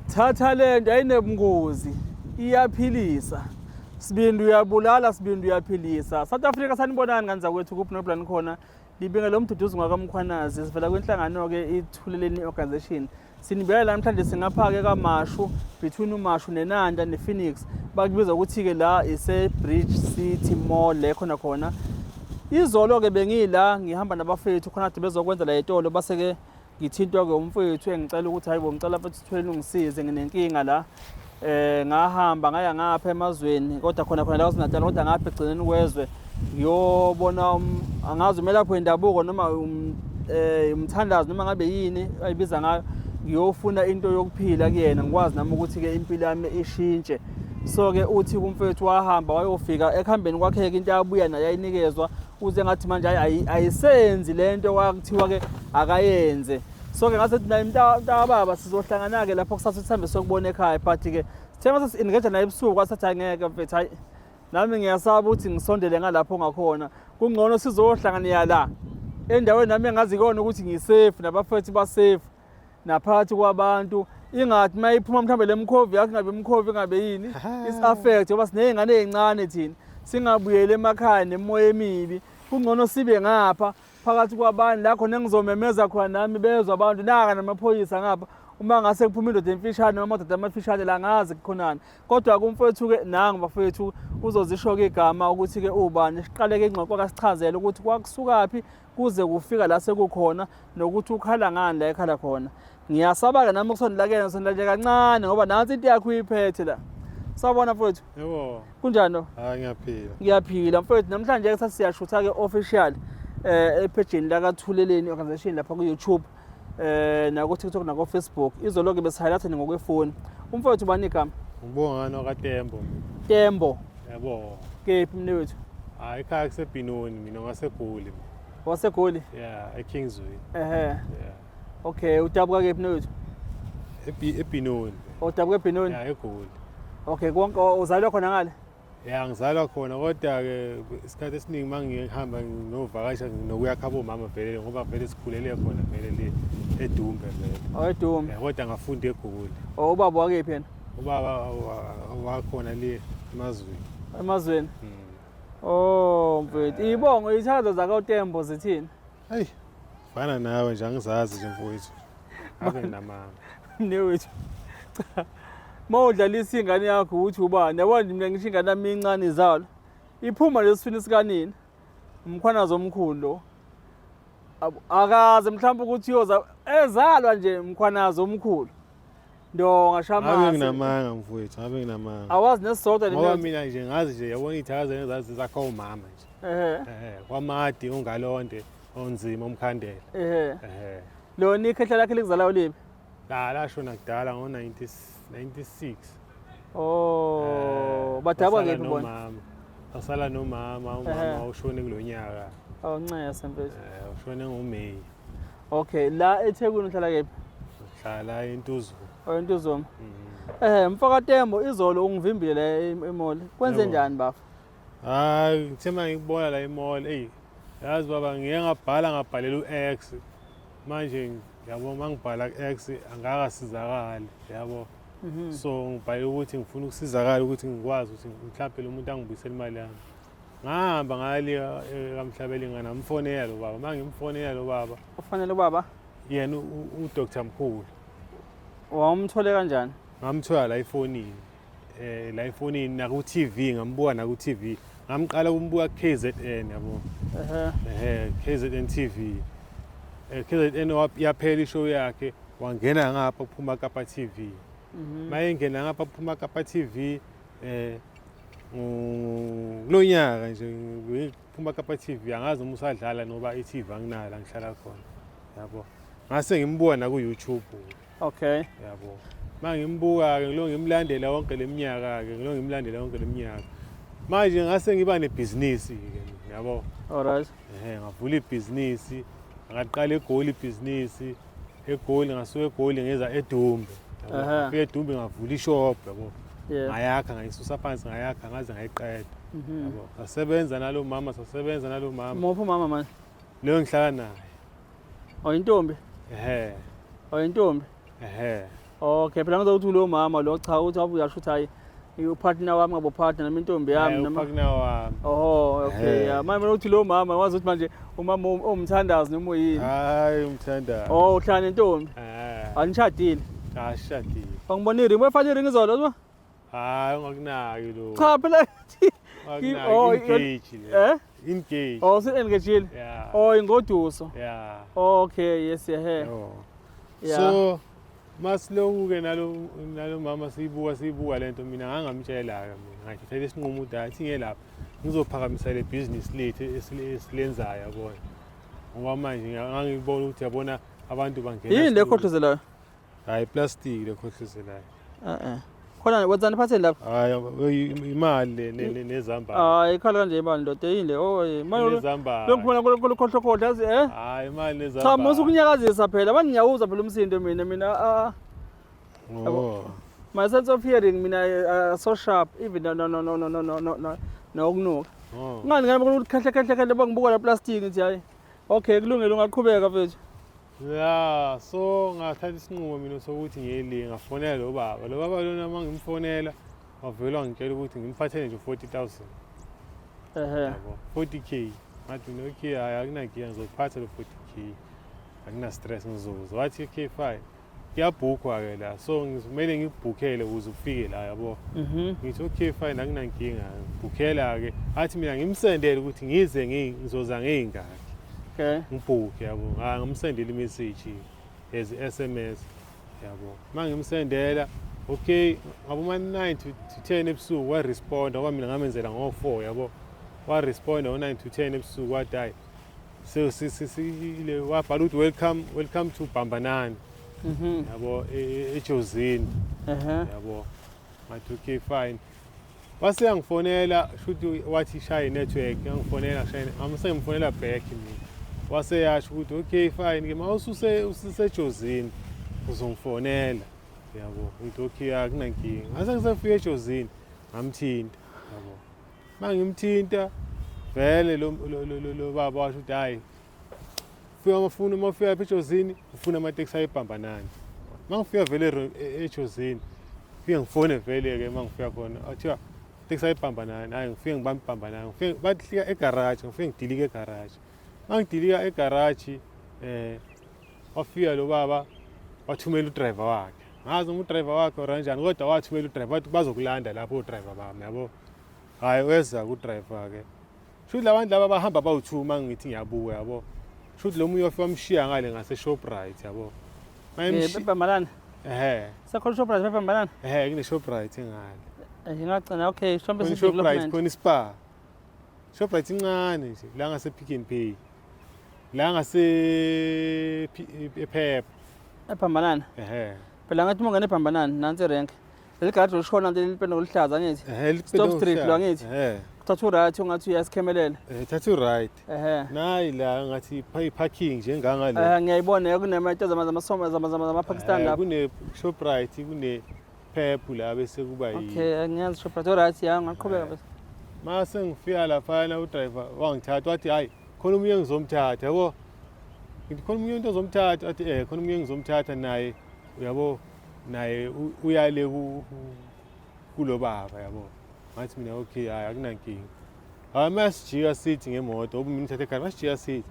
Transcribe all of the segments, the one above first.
Thatha lento ayinobungozi, iyaphilisa. Sibindi uyabulala, sibindi uyaphilisa. South Africa sanibonani kanza kwethu kuphi noPlan khona. Libinga lo mduduzi ngakaMkhwanazi sivela kwenhlangano ke ithuleleni organization. Sinibeka la namhlanje singaphake kaMashu between uMashu neNanda nePhoenix. Bakubiza ukuthi ke la ise Bridge City Mall le khona. Izolo ke bengila ngihamba nabafethu khona kade bezokwenza la etolo base ke ngithintwa ke umfethu engicela ukuthi hayibo ngicela mfethu sithwele ungisize nginenkinga la. Ngahamba ngaya ngapha emazweni kodwa khona la uSinatal kodwa ngapha egcineni kwezwe ngiyobona angazi uma lapho indabuko noma umthandazo noma ngabe yini ayibiza ngayo ngiyofuna into yokuphila kuyena ngikwazi nami ukuthi ke impilo yami ishintshe. So ke uthi kumfethu wahamba wayofika ekhambeni kwakhe into yabuya nayo ayinikezwa uze ngathi manje ayisenzi lento kwakuthiwa ke akayenze. So ke ngasethi naye mntababa sizohlangana ke lapho kusasa sihambe sokubona ekhaya but ke sithe mase engage naye ebusuku kwasathi angeke mfethu hayi nami ngiyasaba ukuthi ngisondele ngalapho ngakhona kungcono sizohlangana la endaweni nami engazi kona ukuthi ngisafe nabafethu ba safe naphakathi kwabantu ingathi mayiphuma mhlambe lemkhovi yakhe ngabe umkhovi ngabe yini is affect ngoba sinezingane ezincane thina singabuyele emakhaya nemoya emibi kungcono sibe ngapha phakathi kwabantu la khona engizomemeza khona nami bezwe abantu naka namaphoyisa ngapha uma ngase kuphuma indoda emfishane noma amadoda amafishane la ngazi kukhonana kodwa kumfethu ke nangu bafethu uzozisho ke igama ukuthi ke ubani siqale ke ingxoxo kasichazele ukuthi kwakusukaphi kuze kufika la sekukhona nokuthi ukhala ngani la ekhala khona. Ngiyasaba ke nami ukusondela sondela kancane ngoba nansi into yakho uyiphethe la. Sawubona mfethu. Yebo. Kunjani no? Hayi ngiyaphila. Ngiyaphila mfethu namhlanje ke sasiyashutha ke official epageni la kaThuleleni organization lapha ku YouTube na ku TikTok na ku Facebook. Izolo ke besihighlight ngokwefoni. Umfethu bani igama? Ngibongana kaTembo. Tembo. Yebo. Kephi mnewethu? Hayi ekhaya kuseBinoni mina ngaseGoli. WaseGoli? Yeah, eKingsway. Yeah. Okay, udabuka kephi mnewethu? eBinoni. Udabuka eBinoni? Yeah, eGoli. Okay, konke uzalwa khona ngale? Yeah, ngizalwa khona kodwa ke isikhathi esiningi mangihamba nginovakasha nokuya khabo mama vele ngoba vele sikhulele khona vele le eDumbe vele. Edumbe. Yeah, kodwa ngafunda eGoli. Ubaba wakephi yena? Ubaba wakhona le emazweni. Oh mfethu, ibongo ithatha zakaTembo zithini? Hayi. Fana nawe nje angizazi nje mfowethu. Abe namanga. Mnewethu. Mawudlalisa ingane yakho uthi ubani? Yabona mina ngisho ingane yami incane izalo. Iphuma lesifini sikanini. Umkhwanazi omkhulu lo. Akaze mhlawumbe ukuthi yoza ezalwa nje umkhwanazi omkhulu. Ndonga shamasi. Abe nginamanga mfowethu, abe nginamanga. Awazi nesisodwa ngoba mina nje ngazi nje yabona ithakazelo ezazi zakho umama nje. Kwamadi ungalonde onzima umkhandela. Lo nikhehla lakhe likuzalayo lipi? La shona kudala ngo96. Oh, badabwa kephi bona? Asala nomama, umama ushone kulonyaka. Awuncesa mfethu. Ushone ngoMay. Okay, la eThekwini uhlala kephi? Uhlala eNtuzo. Entuzoma. Mfaka Tembo izolo ungivimbile la emall. Kwenze njani bafu? Hayi, ngithe mangibona la emall, yazi baba ngeke ngabhalela uX. Manje yabo mangibhala X angakasizakali yabo. So ngibhale ukuthi ngifuna ukusizakala ukuthi ngikwazi ukuthi mhlawumbe lo muntu angibuyisele imali yami. Ngahamba ngale kaMhlabeli ngana mfonela lo baba. Mangimfonela lo baba. Ufanele ubaba? Yena uDr Mkhulu. Wamthole kanjani? Ngamthola la efonini. La efonini na ku TV ngambuka na ku TV. Ngamqala kumbuka KZN yabo. KZN TV. KZN yaphela ishow yakhe wangena ngapha uphuma Kapa TV. Mayengena ngapha uphuma Kapa TV kulonyaka nje uphuma Kapa TV angazi uma usadlala noba iTV anginala ngihlala khona. Yabo. Ngase ngimbuka na ku YouTube. Okay. Yabo. Mangimbuka ke ngilo ngimlandela wonke leminyaka ke ngilo ngimlandela wonke leminyaka. Manje ngase ngiba nebusiness ke yabo. Alright. Ngavula ibhizinisi, ngaqala eGoli ibhizinisi, eGoli ngasuka eGoli ngeza eDumbe. Ngafika eDumbe ngavula ishop yabo. Ngayakha ngayisusa phansi ngayakha ngaze ngayiqeda. Yabo. Sasebenza nalo mama. Mopho mama manje? Leyo ngihlala naye. Oyintombi? Oyintombi? Okay, phela ngizokuthi lo mama lo cha uthi uyasho ukuthi hayi upartner wami ngabo partner nami intombi yami noma. Uphakna wami. Oh, okay. Yeah, manje uthi lo mama wazi ukuthi manje umama umthandazi noma uyini. Hayi umthanda. Oh, uhlala nentombi. Anishadile. Ashadile. Angibona iringi befana iringi izolo uzwa? Hayi ungakunaki lo. Cha phela. Oh, engage le. Engage. Oh, se-engagile. Yeah. Oh, ingoduso. Yeah. Okay, yes, yeah. Oh. Yeah. So masiloku-ke nalo mama siyibuka lento mina ngangamtshela-ke mina ngithathela isinqumo ukuthi hayi singelapha ngizophakamisa le business lethu esilenzayo yabona ngoba manje ngangibona ukuthi yabona abantu bangena yini le khohlozelayo? hayi plastic le khohlozelayo khona wenzani phatheni lapha? hayi imali nezambane hayi ikhala kanje imali ndoda yini le manje nezambane lokubona kolokhohlokhohla yazi hayi imali nezambane cha masukunyakazisa phela manje ngiyawuza phela umsindo mina my sense of hearing mina so sharp even no ukunuka ngani ngani ukuthi khehle bangibuka la plastic ngithi hayi okay kulungile ungaqhubeka mfethu. Yeah, so ngathatha isinqumo mina sokuthi ngiyeli ngafonela lo baba lona mangimfonela wavela ngitshela ukuthi ngimphathele nje 40,000 yabo 40k ngathi okay hayi akunankinga ngizophatha lo 40k akuna stress ngizoza wathi okay fine ngiyabhukwa ke la so ngizomele ngibhukele ukuze ufike la yabo ngithi okay fine akunankinga ngibhukela ke athi mina ngimsendele ukuthi ngize ngizoza ngeyingaki. Okay. Ngibhuke yabo ngamsendela imessage as SMS yabo mangimsendela okay ngaboma 9 to 10 ebusuku wa respond ngoba mina ngamenzela ngo4 yabo wa respond ngo9 to 10 ebusuku wathi hayi so sile wabhala ukuthi welcome to Bambanani yabo eJozini yabo ngathi okay fine base yangifonela shothi wathi shaya network yangifonela shaya ngamsengimfonela back mina wase yasho ukuthi okay fine ke mawususejozini uzongifonela yabo ngithi okay akunankinga ngase ngisafika ejozini ngamthinta yabo mangimthinta vele lo baba washo ukuthi hayi ufika mafuna mafika ejozini ufuna amateksi ayibhambanani mangifika vele ejozini fika ngifone vele ke mangifika khona athiwa teksi ayibhambanani hayi ngifike ngibamba ibhambanani ngifike bahlika egarage ngifike ngidilika egarage mangidilika egarage wafika lo baba wathumela udriver wakhe ngazi udriver wakhe oranjani kodwa wathumela udriver wathi bazokulanda lapho udriver bami yabo hayi weza kudriver ke shuthi labantu laba bahamba bawu2 mangithi ngiyabuka yabo shuthi lo munye wafika wamshiya ngale ngase Shoprite yabo Bambanani sakhona Shoprite Bambanani kune Shoprite engale ngingagcina okay Shoprite Shoprite khona ispa Shoprite incane nje la ngase Pick n Pay la ngase Pep eBambanani phela ngathi ungane eBambanani nansi rank leligadi lishona nje lipendo oluhlaza ngithi Stop Street lo ngithi thathu right ungathi uyasikhemelela thathu right nayi la ngathi parking nje ngangale ngiyayibona kunemoto zama-Pakistan lapha kune Shoprite kune Pep la bese kuba yi okay ngiyazi Shoprite right ya ngaqhubeka bese mase ngifika lapha na udriver wangithatha wathi hayi khona umunye ngizomthatha yabo ngithi khona umunye into ozomthatha athi khona umunye ngizomthatha naye uyabo naye uyale kulo baba yabo ngathi mina okay hayi akunankinga hayi masijika sithi ngemoto mina ngithathe ekhaya masijika sithi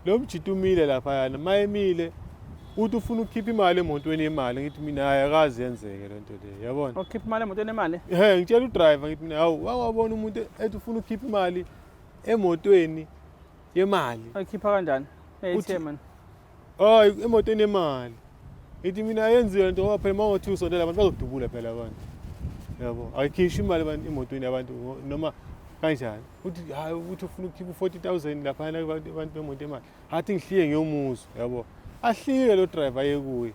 lo mjito umile lapha yana mayemile uthi ufuna ukukhipha imali emotweni imali ngithi mina hayi akazi yenzeke lento le yabona ukhipha imali emotweni imali ngitshela udriver ngithi mina hawu wawabona umuntu ethi ufuna ukukhipha imali emotweni yemali ayikhipha kanjani ATM hayi emotweni yemali ngithi mina yenziwe lento ngoba phela mangothi usondela abantu bazodubula phela abantu yabo ayikhishi imali abantu emotweni yabantu noma kanjani uthi hayi uthi ufuna ukukhipha 40,000 lapha abantu bemoto imali athi ngihliye ngiyomuzo yabo ahlike lo driver yekuye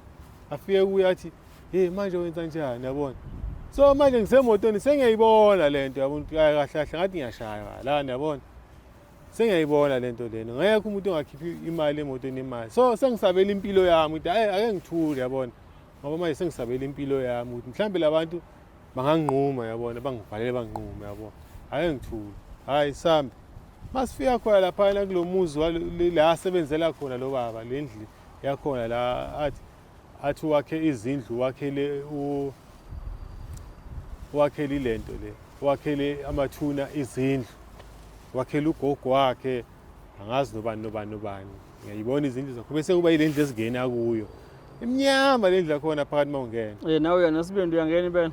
afike kuye athi hey manje wenza njani yabona so manje ngisemotweni sengiyayibona lento yabona kahle kahle ngathi ngiyashaya la yabona sengiyayibona lento lena ngeke umuntu ongakhiphi imali emotweni imali so sengisabela impilo yami ukuthi hayi ake ngithule yabona ngoba manje sengisabela impilo yami ukuthi mhlambe labantu banganquma yabona bangivalele banquma yabona ake ngithule hayi sambe masifika khona lapha na kulomuzi la asebenzela khona lo baba lendli yakhona la athi athi wakhe izindlu wakhele lento le wakhele amathuna izindlu wakhele ugogo wakhe angazi nobani ngiyayibona izindlu zakho bese kuba yilendlu ezingena kuyo imnyama lendlu yakhona phakathi mawungena nawe yona Sibindi uyangena impela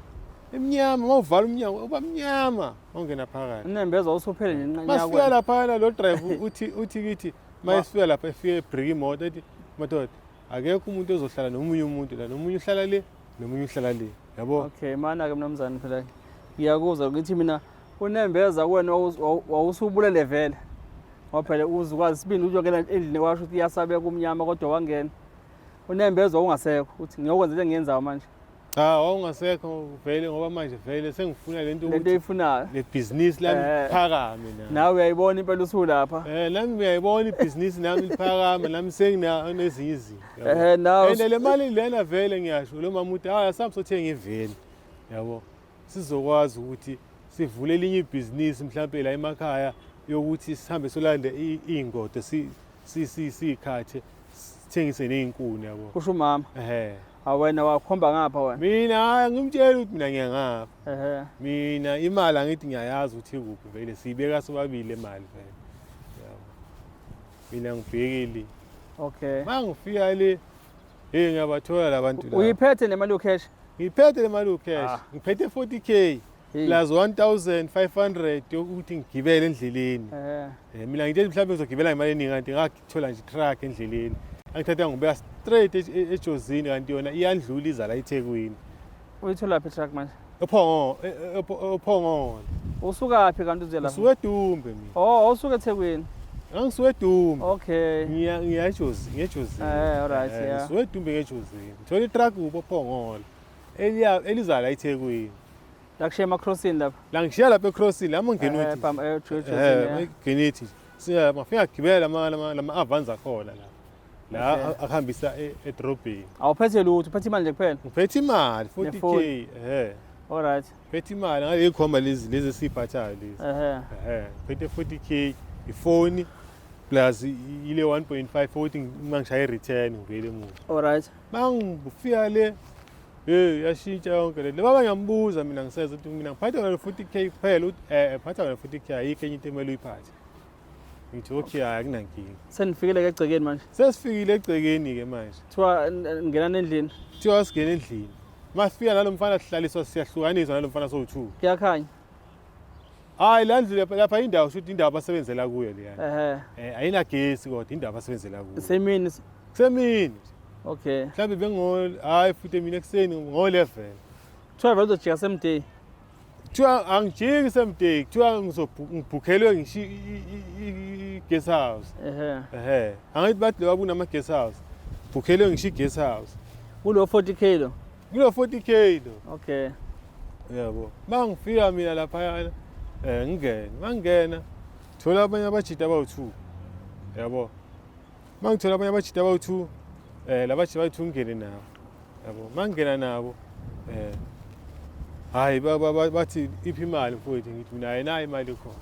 imnyama mawuvala umnyango uba mnyama mawungena phakathi inembeza usuphele nje masifika lapha lo driver uthi kithi mayisifika lapha efike break imoto ethi madoda akekho umuntu ozohlala nomunye umuntu la nomunye uhlala le nomunye uhlala le yabo okay mana ke mnumzane phela ngiyakuzwa ukuthi mina unembeza kuwena wawusubulele vele ngophela uzukwazi Sibindi uyokela endlini kwasho ukuthi iyasabeka umnyama kodwa wangena unembeza ungasekho uthi ngiyokwenza into engiyenzayo manje cha wawungasekho vele ngoba manje vele sengifuna lento eyifunayo le business lami phakame nawe uyayibona impela usulapha nami ngiyayibona ibhizinisi nami liphakama nami senginezinye izinto nawe and le mali lena vele ngiyasho lo mama uthi hayi asabe sothenga iveni yabo sizokwazi ukuthi sivule elinye ibhizinisi mhlawumbe la emakhaya yokuthi sihambe solanda iy'ngodo sikhathe sithengise ney'nkuni yabo kusho umama wena wakhomba ngapha wena mina ngimtshela ukuthi mina ngiyangapha mina imali angithi ngiyayazi ukuthi ikuphi vele siyibeka sobabili imali vele yabo mina ngibhekile okay mangifika le ngiyabathola labantu la uyiphethe nemali yocash ngiphethe le mali yocash ngiphethe 40k plus 1500 yokuthi ngigibele endleleni mina ngithe mhlawumbe ngizogibela imali eningi kanti ngakuthola nje truck endleleni angithatha ngibeka straight eJozini kanti yona iyandlula iza la eThekwini uyithola phi truck manje ePhongolo usukaphi kanti uze la usuke eDumbe mina usuke eThekwini angisuke eDumbe okay ngiya eJozini alright yeah ngisuke eDumbe ngeJozini ngithola iTruck kuPhongolo eliza la eThekwini la kushiya ema-crossing lapha la ngishiya lapha e-crossing lama ngenithi ngenithi mafika ngigibela lama-avans akhona la akuhambisa edrobheni awuphethe lutho uphethe imali nje kuphela ngiphethe imali 40k alright ngiphethe imali ngale khomba lezi esiyiphathayo lezi ngiphethe 40k ifoni plus ile 1.5 ukuthi mangishaye return ngivele emuva alright mangifika le yashintsha yonke le baba ngiyambuza mina ngiseza ukuthi mina ngiphatha wena 40k kuphela uthi phatha wena 40k ayikho enye into emele uyiphathe ngithi okay akunankinga senifikile ke egcekeni manje sesifikile egcekeni ke manje kuthiwa ngena endlini kuthiwa sigena endlini masifika nalo mfana sihlaliswa siyahlukaniswa nalo mfana so2 kuyakhanya hayi la ndlu lapha indawo shothi indawo abasebenzela kuyo leyana ayinagesi kodwa indawo abasebenzela kuyo semini okay mhlawumbe hayi futhi mina ekuseni ngo-11 kuthiwa vele uzojika semday kuthiwa angijiki semday kuthiwa ngibhukhelwe ngisho i-guest house angithi bathi loba kunama-guest house bhukhelwe ngisho i-guest house kulo 40k lo kulo 40k lo okay yabo mangifika mina laphayana mangingena thola abanye abajida abawu-2 yabo mangithola abanye abajida abawu-2 labajida abawu-2 ngene nabo yabo mangingena nabo hayi bathi iphi imali mfowethu ngithi mina ayinayo imali khona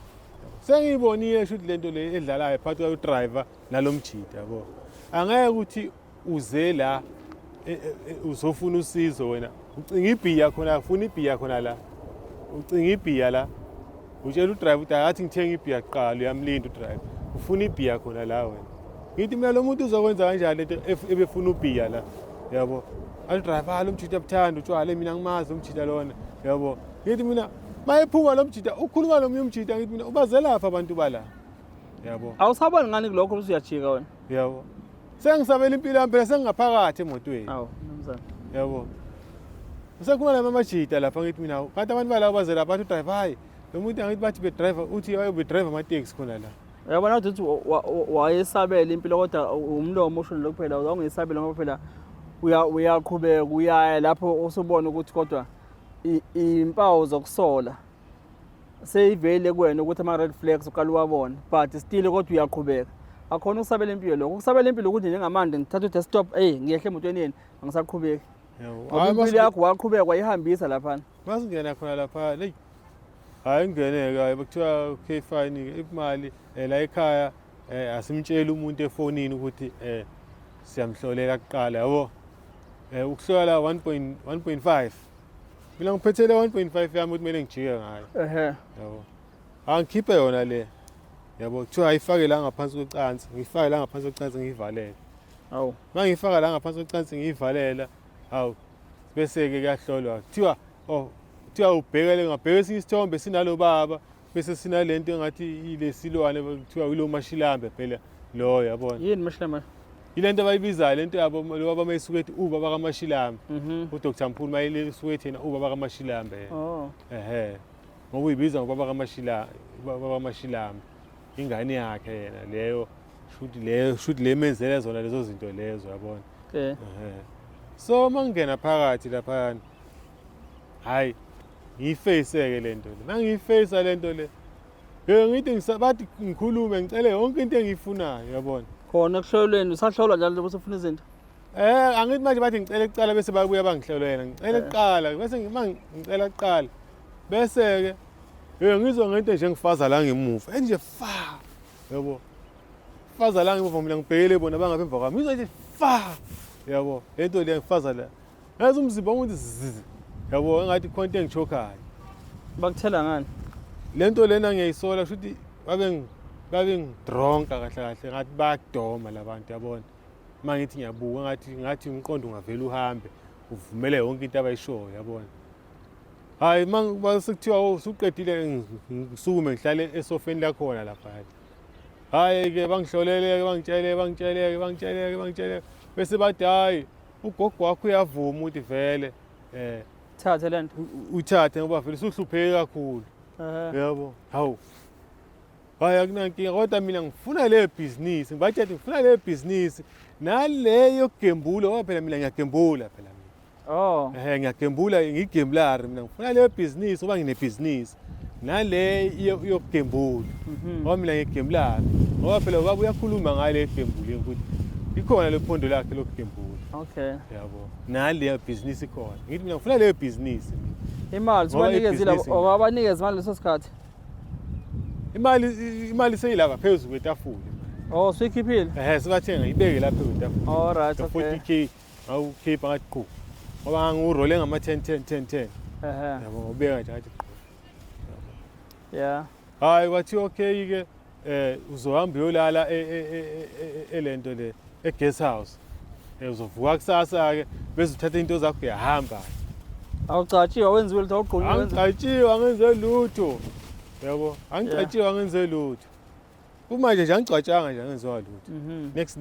sengiyibonile shothi lento le edlalayo phakathi kwedriver nalomjida yabo angeke ukuthi uze la uzofuna usizo wena ucinga ibhiya khona ufuna ibhiya khona la ucinga ibhiya la utshela udriver ukuthi akathi ngithenga ibhiya kuqala uyamlinda udriver ufuna ibhiya khona la wena ngithi mina lo muntu uzokwenza kanjani lento ebefuna ubhiya la yabo adriver lo mjida abuthanda utshwala mina ngimazi umjida lona yabo ngithi mina mayephuma lo mjida ukhuluma lo mjida ngithi mina ubazelapha abantu bala yabo awusabani ngani kulokho usuyajika wena yabo sengisabela impilo yami phela sengingaphakathi emotweni mnumzane yabo usekhuluma nami amajida lapha ngithi mina kanti abantu bala bazela bathi udriver hayi lo muntu angithi bathi bedriver uthi bedriver ama-taxi khona la uyabona ukuthi wayesabela impilo kodwa umlomo usho lokho phela awungiyisabela ngoba phela uyaqhubeka uyaya lapho usubona ukuthi kodwa impawu zokusola seyivele kuwena ukuthi ama-red flags uqala uwabona but still kodwa uyaqhubeka akhona ukusabela impilo lokho ukusabela impilo ukuthi njengamanje ngithatha u-desktop ngiyehle emotweni yeni angisaqhubeki ngoba impilo yakho waqhubeka wayihambisa laphana masingena khona lapha hayi ngingeneka bekuthiwa K-fine imali la ekhaya asimtsheli umuntu efonini ukuthi siyamhlolela kuqala yabo ukuhlola 1.5 mina ngiphethele 1.5 yami ukuthi kumele ngijike ngayo yabo angikhiphe yona le yabo kuthiwa ayifake la ngaphansi kwecansi ngifake la ngaphansi kwecansi ngiyivalele awu mangifaka la ngaphansi kwecansi ngiyivalela hawu bese ke kuyahlolwa kuthiwa ubhekele ngabheka esinye isithombe sinalo baba bese sinalento engathi ilesilwane kuthiwa yilo mashilambe phela lo yabona yini mashilambe ilento abayibizayo lento yabo lo baba mayisukethi ubaba kaMashilambe uDr Mphulu mayisukethi yena ubaba kaMashilambe ngoba uyibiza ngobaba kaMashilambe ingane yakhe yena leyo shuthi lemenzela zona lezo zinto lezo yabona so mangena phakathi lapha hayi ngiyifaceke lento le mangiyifacea lento le ngithi bathi ngikhulume ngicele yonke into engiyifunayo yabona khona kuhlolweni usahlolwa njalo bese ufuna izinto angithi manje bathi ngicela kuqala bese babuya bangihlolela ngicela kuqala bese ngicela kuqala bese ke ngizwa ngento nje ngifaza la ngemuva enje fa yabo faza la ngemuva mina ngibhekele bona bangapha kwami ngizwa nje fa yabo lento le ngifaza la ngazi umzimba umuntu yabo engathi khonto engichokayo bakuthela ngani lento lena ngiyayisola futhi babe ngidronka kahle kahle ngathi bayakudoma labantu yabona mangithi ngiyabuka ngathi umqondo ungavela uhambe uvumele yonke into abayishoyo yabona hayi basekuthiwa usuqedile ngisukume ngihlale esofeni lakhona lapha hayi ke bangihlolele bangitshele bese bathi hayi ugogo wakho uyavuma ukuthi vele thathe lento uthathe ngoba vele usuhlupheke kakhulu yabo hawu hayi akunankinga kodwa mina ngifuna le business ngibathi ngifuna le business naleyo gembula ngoba phela mina ngiyagembula phela mina ngiyagembula ngigembulari mina ngifuna le business ngoba ngine business nale yokugembula ngoba mina ngigembulari ngoba phela ubaba uyakhuluma ngale gembula ukuthi ikhona le phondo lakhe lokugembula yabo nale business ikhona ngithi mina ngifuna le business imali sibanikeze labo abanikeze manje leso sikhathi imali seyilapha phezulu kwetafula suyikhiphile sibathenga ibeke lapha kwetafula alright 40k awukhipha ngathi qhu ngoba ngurole ngama 10 yabo ubeka nje ngathi hayi wathi okay ke uzohamba uyolala elento le guest house uzovuka kusasa ke bese uthatha into zakho uyahamba awucatshiwe wenziwe lutho awugqonyiwe angicatshiwe angenze lutho yabo angicatshiwe angenze lutho kumanje nje angicatshanga nje angenziwa lutho next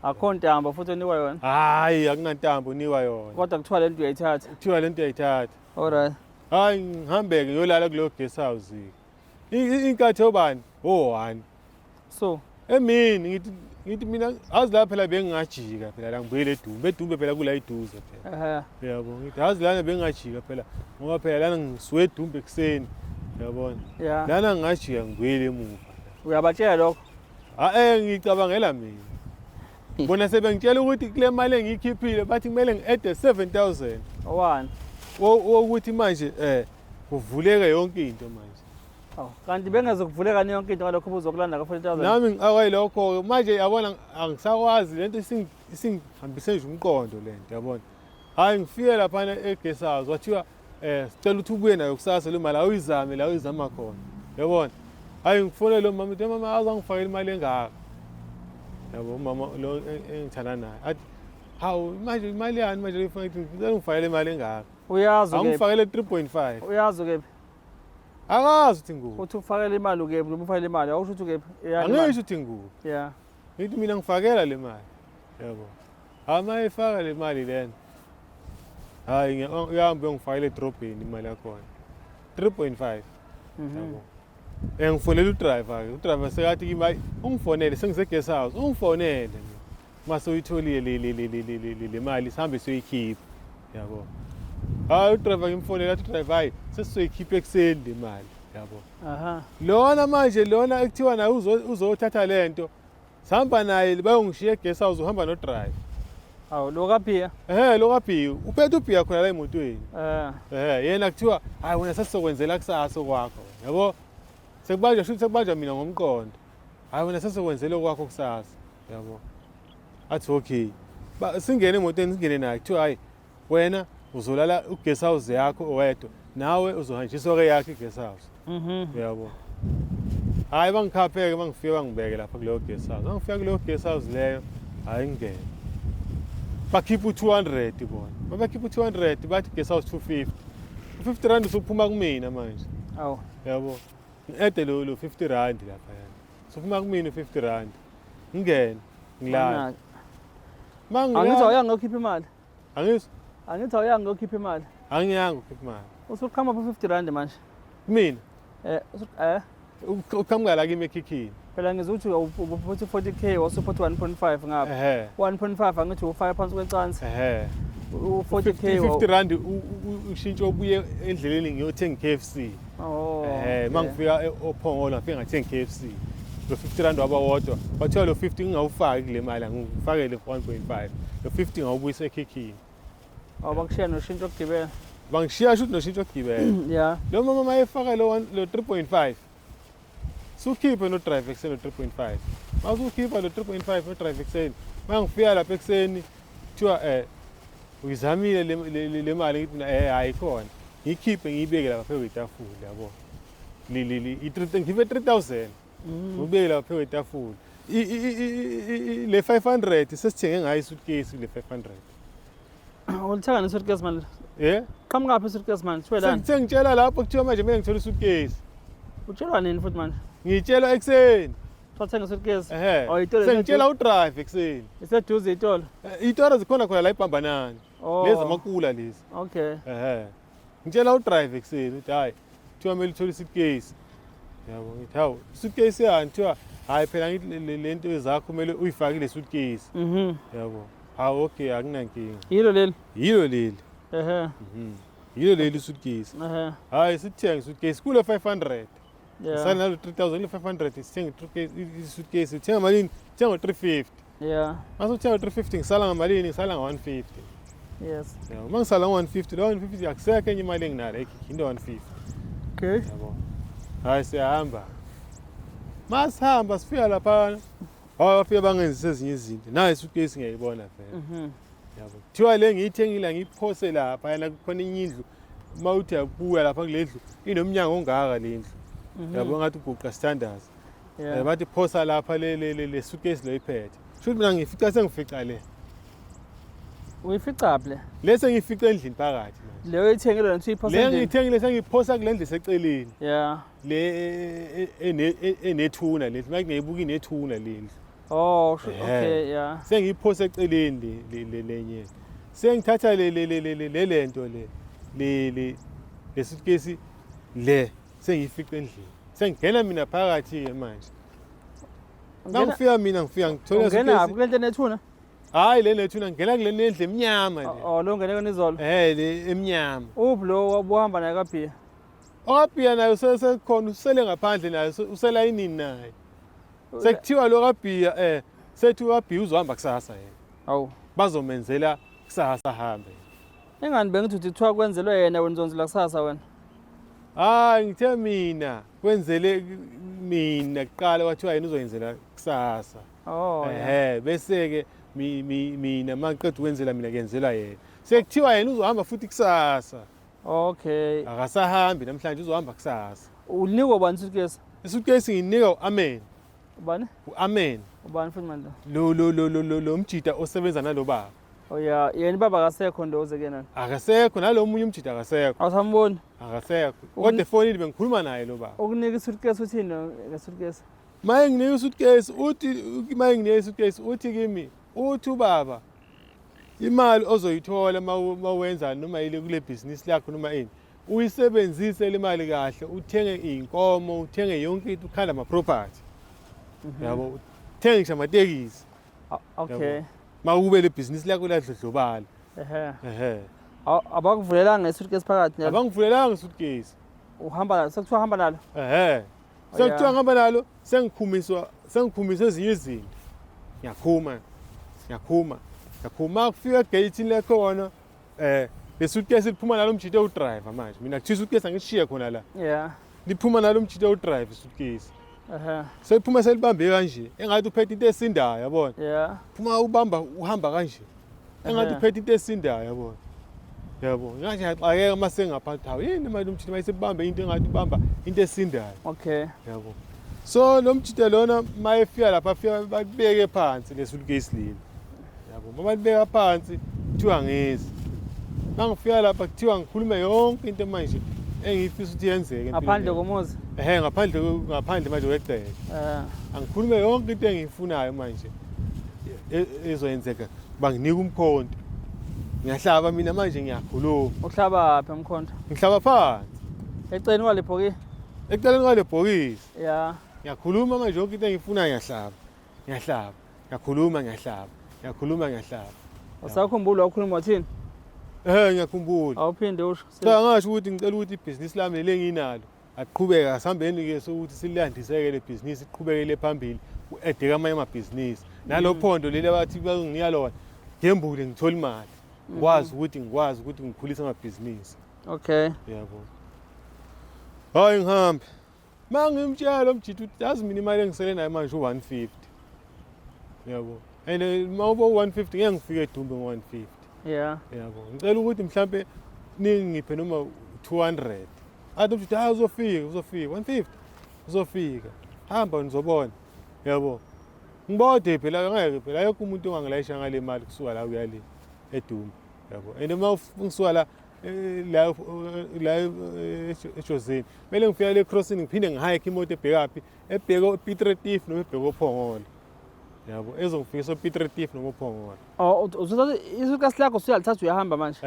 akho ntambo futhi onikwa yona hayi akunantambo unikwa yona kodwa kuthiwa lento uyayithatha kuthiwa lento uyayithatha alright hayi ngihambeke ngiyolala kulo guest house inkathi obani 1 so emini ngithi mina azi la phela bengingajika phela la ngibuyele edumbe phela kula iduze phela yabo ngithi azi lana bengingajika phela ngoba phela lana ngisuwe edumbe ekseni yabona lana ngingajika ngibuyele emuva uyabatshela lokho ngicabangela mina bona sebengitshela ukuthi kule mali engiyikhiphile bathi kumele ngi-add 7000 wokuthi manje kuvuleke yonke into manje kanti bengezokuvuleka yonke into ngalokho uzokulanda ka-40,000 nami ngixakwe lokho manje yabona angisakwazi lento isingihambise nje umqondo lento yabona hayi ngifike laphana eguest house wathiwa sicela ukuthi ubuye nayo kusasa le mali awuyizame la uyizama khona yabona hayi ngifone lo mama uthi mama azangifakela imali engaka yabo umama lo engithanda naye athi hawu manje imali yani manje ngifuna ukuthi ngicela ungifakele imali engaka uyazi angifakele 3.5 uyazi kephi akazi uthi nguwe uthi ufakele imali ukephi noma ufakele imali awusho ukuthi ukephi angisho uthi nguwe ngithi mina ngifakela le mali yabo amayifaka le mali lena hayi uyahamba ngifakele edrobheni imali yakhona 3.5 yabo ngifonela udriver sekathi imali ungifonele sengise-guest house ungifonele mase uyitholile le mali sihambe siyoyikhipha yabo hayi udriver ngimfonela athi udriver hayi sesizoyikhipha ekuseni le mali yabo lona manje lona ekuthiwa naye uzothatha lento sihamba naye bayongishiya eguest house uhamba nodriver awu lokaphiya lokaphiya uphethe ubhiya khona la emotweni yena kuthiwa hayi wena sesizokwenzela kusasa kwakho yabo sekubanjwa mina ngomqondo hayi wena sesizokwenzela kwakho kusasa yabo athi okay singene emotweni singene nayo kuthiwa hayi wena uzolala u-guest house yakho owedwa nawe uzohanjiswa ke yakho i-guest house uyabo hayi bangikhapheke bangifike bangibeke lapha kuleyo guest house bangifika kuleyo guest house leyo hayi ngene bakhipha u200 bona bakhipha u200 bathi guest house 250 u50 rand usuphuma kumina manje awu yabo ngede lo 50 rand lapha yana usuphuma kumina u50 rand ngene ngilala angithi awuyanga ukhipha imali angithi awuyanga ukhipha imali angiyanga ukhipha imali usuqhama for 50 rand manje mina usuq uqhamuka kimi ekhikhini phela ngizuthi ubuphethe 40k wasuphethe 1.5 ngapha 1.5 angithi u5 phansi kwecansi u40k 50 rand ushintsho obuye endleleni ngiyothenga iKFC mangifika ePhongolo ngifika ngathenga iKFC lo 50 rand wabawodwa bathiwa lo 50 ngingawufaki kule mali ngifakele 1.5 lo 50 ngawubuyisa ekhikhini bakushiya noshintsho okugibela bangishiya shoot noshintsho okugibela yeah lo mama mayefaka lo 3.5 sukhiphe no drive ekseni no 3.5 masukhipha lo 3.5 no drive ekseni mangifika lapha ekseni kuthiwa uyizamile le mali ngithi hayi khona ngikhiphe ngiyibeke lapha phezu kwetafula yabo ngive 3000 ubeke lapha phezu kwetafula le 500 sesithenge ngayo isuitcase le 500 ulithenga nesuitcase manje qhamuka lapha isuitcase manje thwelana sengitshela lapho kuthiwa manje mina ngithola isuitcase utshelwa nini futhi manje ngitshela ekseni wathenga isuitcase sengitshela udrive ekseni iseduze itolo itoro zikhona khona la iBhambanani lezi amakula lezi okay ngitshela udrive ekseni uthi hayi kuthiwa kumele uthole isuitcase yabo ngithi hawu isuitcase yani kuthiwa hayi phela ngithi lento ezakho kumele uyifake le suitcase yabo hawu okay akunankinga yilo leli yilo leli suitcase hayi sithenga isuitcase kule 500 sana lo 3500 sithenga isuitcase sithenga malini thenga 350 masuthenga 350 ngisala ngamalini ngisala nga150 yes mangisala nga150 lo 150 akusekho enye imali enginalo into 150 okay yabo hayi siyahamba masihamba sifika lapha bafika bangenzisa ezinye izinto nayo isuitcase ngiyayibona phela yabo thiwa le ngiyithengile ngiyiphose lapha yana kukhona enye indlu mawuthi yabuya lapha kule ndlu inomnyango ongaka le ndlu yabo ngathi uguqa standards bathi phosa lapha le suitcase lo iphethe shothi mina ngifica sengifica le uyifica phi le sengifica endlini phakathi manje leyo ithengile lento uyiphosa le ngithengile sengiphosa kule ndlu eseceleni yeah le enethuna le manje ngiyibuka inethuna le ndlu okay yeah sengiyiphose eceleni lenye sengithatha le lento le suitcase le sengiyifica endlini sengigena mina phakathi manje ngifika mina ngithola ngena kule nto nethuna hayi le nethuna ngena kule nendle eminyama le lo ngene konizolo le eminyama uphi lo wabuhamba naye kaBhiya okaBhiya nayo sekhona usele ngaphandle nayo uselayinini naye sekuthiwa lo kaBhiya sethi kaBhiya uzohamba kusasa yena awu bazomenzela kusasa hambe engani bengithi uthiwa kwenzelwe yena wena uzonzela kusasa wena hayi ngithe mina kwenzele mina kuqala wathiwa yena uzoyenzela kusasa bese ke mina maqedwe ukwenzela mina kuyenzela yena sekuthiwa yena uzohamba futhi kusasa okay akasahambi namhlanje uzohamba kusasa unikwa bani suitcase isuitcase nginika uAmen ubani uAmen ubani futhi manje lo mjida osebenza nalo baba yeah yena baba akasekho ndoze ke nani akasekho nalomunye umjida akasekho awusamboni akasekho kodwa efonini bengikhuluma naye lo baba ukunika isuitcase uthini ngesuitcase maye nginika isuitcase uthi kimi uthi ubaba imali ozoyithola mawenza noma ile kule business lakho noma ini uyisebenzise le mali kahle uthenge inkomo uthenge yonke into ukhanda ama property yabo uthenge ngisho amatekisi okay mawube le business lakho ladlodlobala abakuvulelanga ngesuitcase phakathi nyalo abangivulelanga isuitcase uhamba sekuthiwa hamba nalo sekuthiwa ngihamba nalo sengikhumiswa ezinye izinto ngiyakhuma kufika egate lekhona le suitcase liphuma nalo mjito udriver manje mina kuthi suitcase angishiye khona la liphuma nalo mjito udriver suitcase seliphuma selibambe kanje engathi uphethe into esindayo yabona phuma ubamba uhamba kanje engathi uphethe into esindayo yabona. Yabo ngathi ngiyaqhakeka mase ngaphansi hawo yini manje umjida mayisebambe into engathi ubamba into esindayo. Okay. Yabo. So lo mjida lona mayefika lapha afika babeke phansi lesuitcase leli. Yabo mama libeka phansi kuthiwa ngezi. Mangifika lapha kuthiwa ngikhulume yonke into manje engifisa ukuthi yenzeke empilweni. Ngaphandle komuzi. Ngaphandle manje kwegceke. Angikhulume yonke into engiyifunayo manje ezoyenzeka banginika umkhonto. Ngiyahlaba mina manje ngiyakhuluma. Uhlaba phi umkhonto? Ngihlaba phansi. Eceleni kwale bhokisi. Eceleni kwale bhokisi. Yeah. Ngiyakhuluma manje yonke into engiyifunayo ngiyahlaba. Ngiyahlaba. Ngiyakhuluma ngiyahlaba. Ngiyakhuluma ngiyahlaba. Usakhumbula ukukhuluma wathini? Ngiyakhumbula. Awuphinde usho. Cha ngasho ukuthi ngicela ukuthi ibhizinisi lami leli enginalo aqhubeka asihambeni ke sokuthi silandiseke le business iqhubekele phambili edeka amanye amabhizinisi. Nalo phondo leli abathi banginika lona ngembule ngithola imali. Ngikwazi ukuthi ngikhulise amabhizinisi. Okay. Yabo. Hayi ngihambe. Mangimtshela umjidi ukuthi yazi mina imali engisele nayo manje u150. Yabo. Mawubo 150 ngeke ngifike eDumbe ngo150. Yeah. Yabo. Ngicela ukuthi mhlambe ningiphe noma 200. Athi umjidi hayi uzofika 150. Uzofika. Hamba nizobona. Yabo. Ngibode phela ngeke phela ayikho umuntu ongangilayisha ngale mali kusuka la uyali eDumbe. Yabo. Noma ngisuka la eJozini. Mele ngifika le crossing ngiphinde ngihike imoto ebhekaphi ebheka Piet Retief noma ebheka oPhongolo. Yabo ezongifikisa Piet Retief noma oPhongolo. Uzothatha isuitcase lakho usuyalithatha uyahamba manje.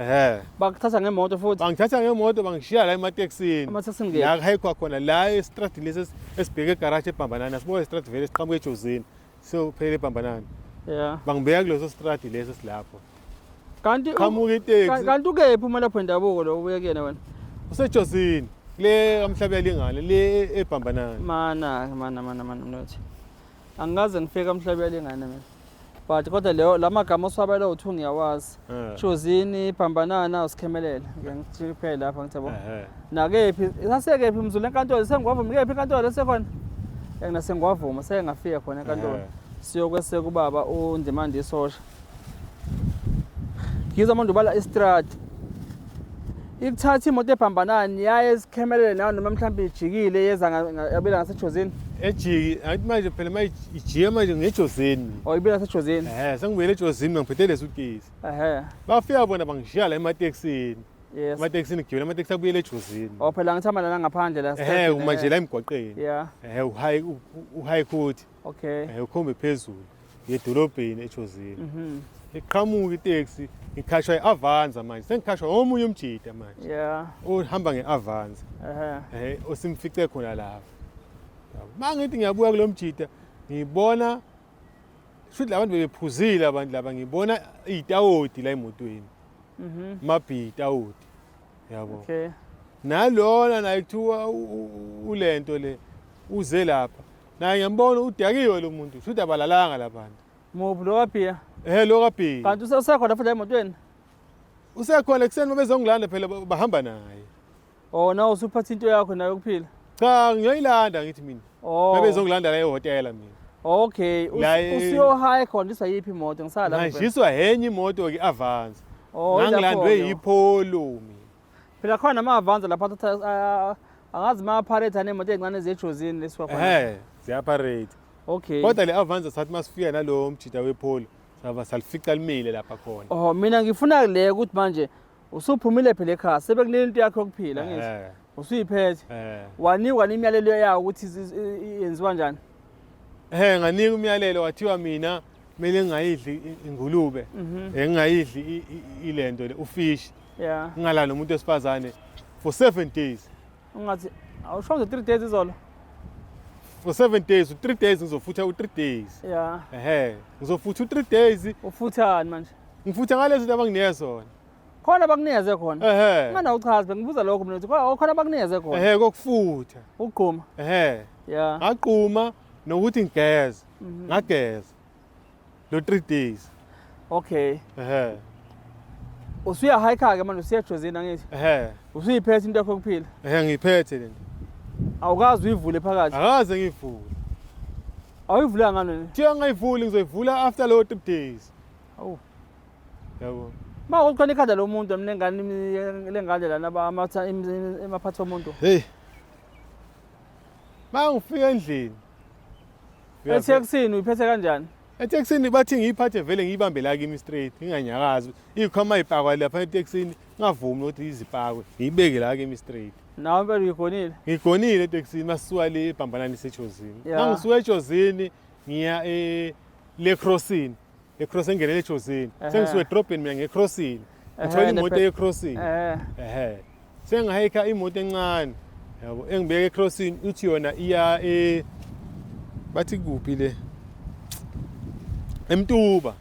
Bakuthatha ngemoto futhi. Bangithatha ngemoto bangishiya la emateksini. Amateksini ngeke. La hike khona la estradi lesi esibheke egarage eBhambanana. Sibuka estradi vele siqhamuke eJozini. So phela eBhambanana. Yeah. Bangibeka kuleso stradi lesi silapho. Kanti qhamuka itaxi. Kanti ukephi uma lapho indabuko lo ubuye kuyena wena? UseJozini. Le amhlabe yalingana le eBhambanana. Mana nothi. Angikaze ngifike amhlabe yalingana mina. But kodwa leyo lamagama oswabela uthi ngiyawazi. Jozini, iBhambanana, usikhemelele. Ngithi phela lapha ngithi yabo. Nakephi? Sasekephi umzulu enkantolo sengwavuma kephi enkantolo lesekhona? Engina sengwavuma sengafika khona enkantolo. Siyokweseka ubaba uNdimandi isosha. Ngizwa manje ubala istrad. Ikuthatha imoto eBhambanana yaye esikhemelele nayo noma mhlawumbe ijikile yeza yabela ngaseJozini. Ejiki athi manje phela manje ijike manje ngeJozini. Ibela ngaseJozini. Sengibuyele eJozini ngiphethe lesuitcase. Bafika bona bangishiya la emateksini. Yes. Emateksini ngigibela amateksi abuyele eJozini. Phela ngithamba lana ngaphandle la. Uma nje la emgwaqeni. Yeah. Uhigh court. Okay. Ukhombe phezulu yedolobheni eJozini. Iqhamuka itaxi ngikhashwa iAvanza manje sengikhashwa omunye umjida manje. Yeah. Uhamba ngeAvanza. Osimfice khona lapha. Mangithi ngiyabuya kulomjida ngibona futhi labantu bebephuzile abantu laba ngibona itawodi la emotweni. Mabhita awodi. Yabo. Okay. Nalona naye kuthiwa ulento le uze lapha. Naye ngiyambona udakiwe lo muntu futhi abalalanga labantu. Muphi lo kaphiya? Lo kaphi. Kanti usekhona futhi emotweni? Usekhona ekseni bezongilanda phela bahamba naye. Na usuphatha into yakho nayo kuphila? Cha ngiyayilanda ngithi mina. Bebezongilanda la ehotela mina. Okay. Usiyo high khona isayiphi imoto ngisala lapha. Ngishiya enye imoto ke Avanza. Ngilandwe yiPolo mina. Phela khona ama-Avanza lapha angazi ma-parade anemoto ezincane ezeJozini lesiwa khona. Ziyaparade. Okay. Kodwa le Avanza sathi masifika nalo mjida wePolo salifica limile lapha khona. Mina ngifuna le ukuthi manje usuphumile phela ekhaya sebekunile into yakho yokuphila ngithi. Usuyiphethe. Wanikwa imiyalelo yawo ukuthi yenziwa kanjani? Nganika umyalelo wathiwa mina kumele ngingayidli ingulube. Ngingayidli ilento le ufish. Yeah. Ngingalala nomuntu wesifazane for 7 days. Ungathi awusho 3 days izolo. For 7 days, 3 days ngizofutha u3 days. Yeah. Ngizofutha u3 days. Ufuthani manje? Ngifutha ngalezo zinto abanginike zona. Khona bakunikeze khona. Ngana uchaza bengibuza lokho mina ukuthi khona bakunikeze khona. Kokufutha. Uqhuma. Yeah. Ngaqhuma nokuthi ngigeze. Ngageza. Lo 3 days. Okay. Usuya hike ke manje usiya eJozini angithi? Usuyiphethe into yakho kuphila? Ngiyiphethe lento. Awukazi uyivule phakathi? Akaze ngivule. Awuyivula ngani? Thiya ngayivuli ngizoyivula after lo 3 days. yabo. Uma ukhona ikhanda lomuntu emnengane lengane lana emaphatho omuntu. Hey. Mangifika endlini. Etheksini uyiphethe kanjani? Etheksini bathi ngiyiphathe vele ngiyibambe la kimi straight nginganyakazi. Ikhoma ipakwa lapha etheksini ngavumi ukuthi izipakwe. Ngiyibeke la kimi straight. Nawe impela uyigonile? Ngigonile etheksini masuka le ebhambanani seJozini. Mangisuka eJozini ngiya le crossing. Le crossing ngenele eJozini. Sengisuka edrobheni mina ngecrossing. Ngithola imoto ecrossing. Sengihayika imoto encane. Yabo engibeke ecrossing uthi yona iya bathi kuphi le eMtuba.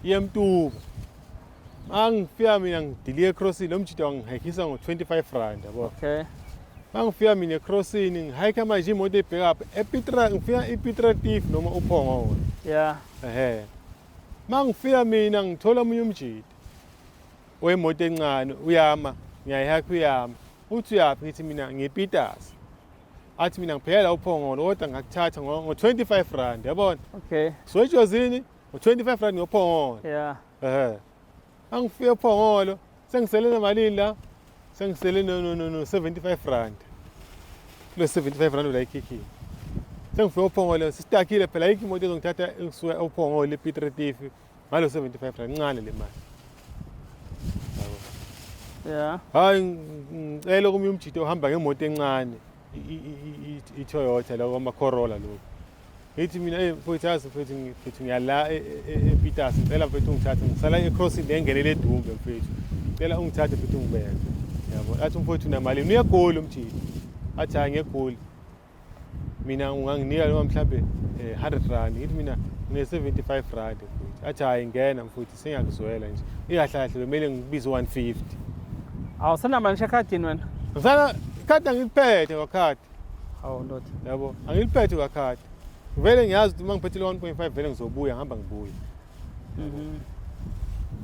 Yemtuba. Mangifika mina ngidiliye ecrossing lo mjida wangihayikisa ngo25 yabo. Okay. Mangifika mina ecrossing ngihayika manje imoto ebheka up ePitra ngifika ePitra Thief noma uPhongolo. Yeah. Mangifika mina ngithola omunye umjida wemoto encane uyama ngiyayihakha uyama. Uthi uyapi ngithi mina ngiPiters. Athi mina ngiphela la uPhongolo kodwa ngakuthatha ngo25 yabona. Okay. Soejozini ngo25 ngoPhongolo. Yeah. Angifika ePhongolo sengisele nemalini la sengisele no 75 lo 75 la ikhikhi. Sengifika ePhongolo sistakile phela ayikho imoto ezongithatha ngisuka ePhongolo ePitra Thief ngalo 75 ncane le mali. Yeah. Hayi ngicela kumye umjito ohamba ngemoto encane iToyota la kwama Corolla lo. Ngithi mina mfowethu yazi mfowethu ngiyala ePiters ngicela mfowethu ungithathe ngisala ecrossing lengenele eDumbe mfowethu. Ngicela ungithathe futhi ungibeke. Yabo athi mfowethu unamali uyegoli umjito. Athi hayi ngegoli. Mina unganginika noma mhlambe 100 rand ngithi mina ngine 75 rand mfowethu. Athi hayi ngena mfowethu sengiyakuzwela nje. Ikahle kumele ngibize 150. Awusana manje ekhadini wena? Ngisana ikhadi angiliphethe kwakhadi. Hawu ndoda. Yabo angiliphethe kwakhadi. Vele ngiyazi ukuthi mangiphethile 1.5 vele ngizobuya ngihamba ngibuya.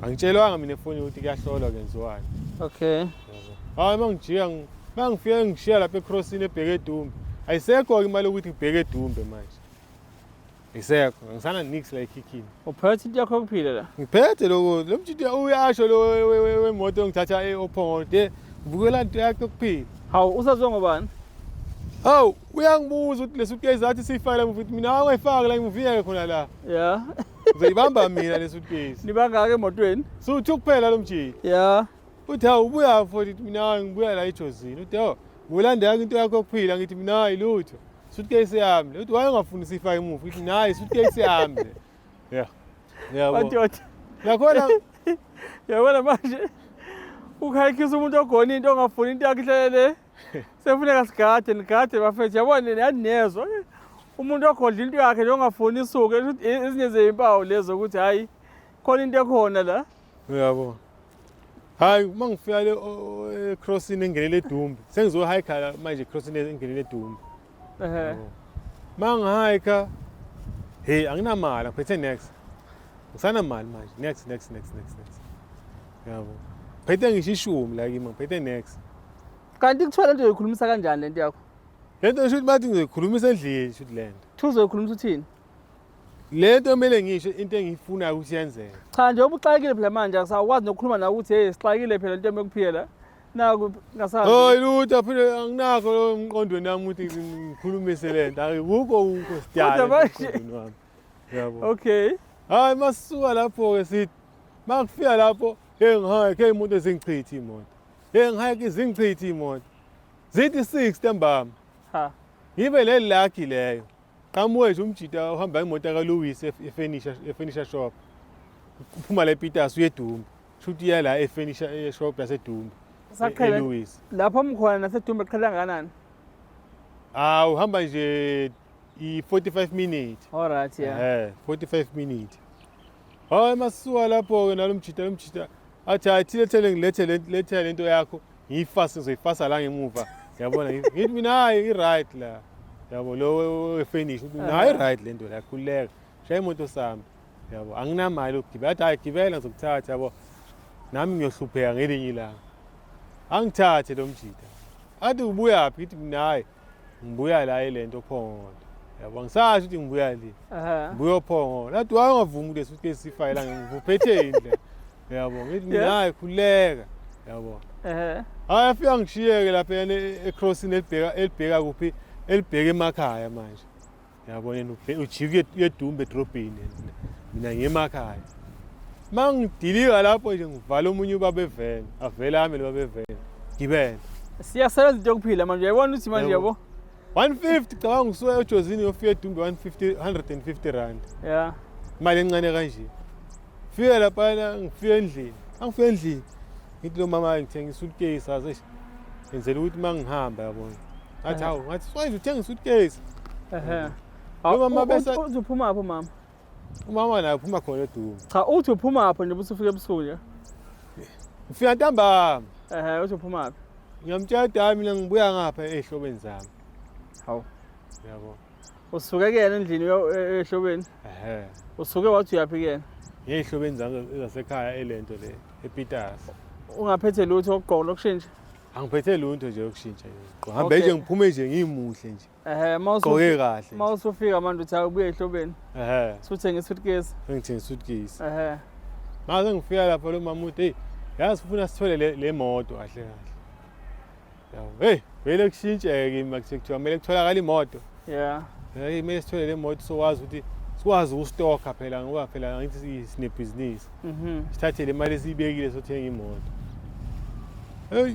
Angitshelwanga mina efoni ukuthi kuyahlolwa kenziwani. Okay. Hayi mangifika ngishiya lapha ecrossing ebheke eDumbe. Ayisekho imali ukuthi ngibheke eDumbe manje. Isekho ngisana nix la ekhikini. Uphethe into yakho kuphila la? Ngiphethe lo mjito uyasho lo wemoto ngithatha eOphongolo de ubukela into yakho kuphila. Hawu usazwe ngobani? Hawu uyangibuza ukuthi lesuitcase athi siyifaka mfowethu mina awungayifaka la ngivike khona la. Yeah. Uzoyibamba mina lesuitcase. Nibangaka emotweni? Suthi kuphela lo mjito. Yeah. Uthi hawu ubuya mfowethu mina ngibuya la eJozini. Uthi hawu ngulanda into yakho kuphila ngithi mina hayi lutho. Suitcase yami. Uthi waye ungafuni siyifake emuva. Uthi nayi suitcase yami. Yeah. Yabo. Madoda. Yakhona yabona manje ukhayikisa umuntu ogona into ongafuni into yakhe ihlelele. Sefuneka sigade bafethu yabona yanezwa umuntu ogodla into yakhe ongafuni isuke ezinye zezimpawu lezo ukuthi hayi khona into ekhona la. Uyabo. Hayi mangifika le crossing engenele eDumbe. Sengizohayika manje crossing engenele eDumbe. Mangihayika hey anginamali ngiphethe next. Ngisana mali manje next. Yabo. Phethe ngisho ishumi la kimi ngiphethe next. Kanti kuthiwa lento uyikhulumisa kanjani lento yakho? Lento shothi bathi ngizokhulumisa endlini shothi lento. Uzoyikhulumisa uthini? Lento kumele ngisho into engiyifunayo ukuthi yenzeke. Cha nje ubuxakile phela manje akasakwazi nokukhuluma nawe ukuthi hey sixakile phela lento emekuphila. Naku ngasazi. Hoyi lutho phela anginakho lo mqondweni nami ukuthi ngikhulumise lento. Akukho sidala emqondweni wami. Yabo. Okay. Hayi masuka lapho ke sithi makufika lapho ngihayike imoto ezingichitha imoto. Ngihayike izingichitha imoto. Zithi 6 ntambama. Ha. Ngibe le lucky leyo. Qamuwe umjida uhamba imoto kaLouis efurniture shop. Uphuma la ePiters uyeDumbe. Shuthi ya la efurniture shop yaseDumbe. Sakhela Louis. Lapho mkhona naseDumbe qhela kangakanani? Uhamba nje i45 minutes. Alright yeah. 45 minutes. Hayi masuka lapho ke nalomjida athi athi lethe lento yakho ngiyifasa ngizoyifasa la ngemuva. Yabona ngithi mina hayi i-right la. Yabo lo efinish uthi hayi right lento la khuleka. Shaya imoto sami. Yabo anginamali ukugibela athi hayi gibela ngizokuthatha yabo. Nami ngiyohlupheka ngelinye ilanga. Angithathe lo mjida. Athi ubuya phi ngithi mina hayi ngibuya la elento Phongolo. Yabo ngisasho ukuthi ngibuya le. Ngibuya ePhongolo. Athi wayengavumi ukuthi suitcase sifayela ngivuphethe indle. yabo ngithi mina hayi khuleka yabo Ehe. hayi afika ngishiyeke lapha yana ecrossing elibheka kuphi elibheka emakhaya manje yabo yena ujike yedumbe edrobheni mina ngemakhaya mangidilika lapho nje ngivala omunye ubaba eveni avela ami lo baba eveni gibela Siyasebenza into yokuphila manje uyabona ukuthi manje yabo 150 cabanga ngisuka ejozini yofika edumbe 150 rand yeah imali encane kanje fika lapha ngifika endlini angifika endlini ngithi lo mama ngithenga isuitcase aze ngenzela ukuthi mangihamba yabona ngathi hawu ngathi siwazi uthenga isuitcase ehe lo mama bese uphuma apho mama umama naye uphuma khona edumbe cha uthi uphuma apho nje bese ufika ebusuku nje ngifika ntambama ehe uthi uphuma apho ngiyamtshela mina ngibuya ngapha ehlobeni zami hawu yabo usuke kuyena endlini ehlobeni ehe usuke wathi uyapi kuyena ngehlobeni zami zasekhaya elento le ePiters ungaphethe lutho okugqoka lokushintsha angiphethe lunto nje yokushintsha ngihambe nje ngiphume nje ngimuhle nje ehe gqoke kahle mawusufika manje uthi ubuye ehlobeni ehe suthenga isuitcase ngithenga isuitcase ehe mase ngifika lapha lo mama uthi hey yazi ufuna sithole le moto kahle kahle yabo hey vele kushintshe kimi makuthiwa kumele kutholakala imoto yeah hey kumele sithole le moto sowazi ukuthi sikwazi ukustocka phela ngoba phela ngithi sine business sithathe le mali esibekile sothenga imoto hey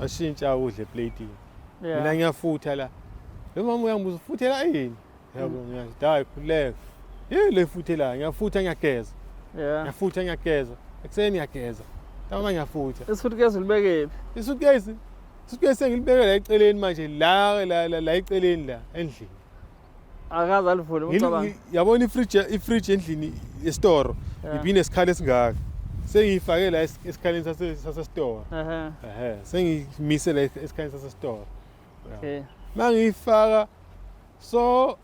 ashintsha udle plating mina ngiyafutha la lo mama uyangibuza ufuthela yini yabo ngiyathi hayi khuleka le futhela ngiyafutha ngiyageza yeah ngiyafutha ngiyageza ekseni ngiyageza tama ngiyafutha isuitcase ulibeke phi isuitcase ngilibeke la eceleni manje la eceleni la endlini akaze alivule ucabanga yabona ifridge endlini yestore ibine esikhali esingaka sengiyifake la esikhaleni sasestore sengimise la esikhaleni sasestore okay mangiyifaka so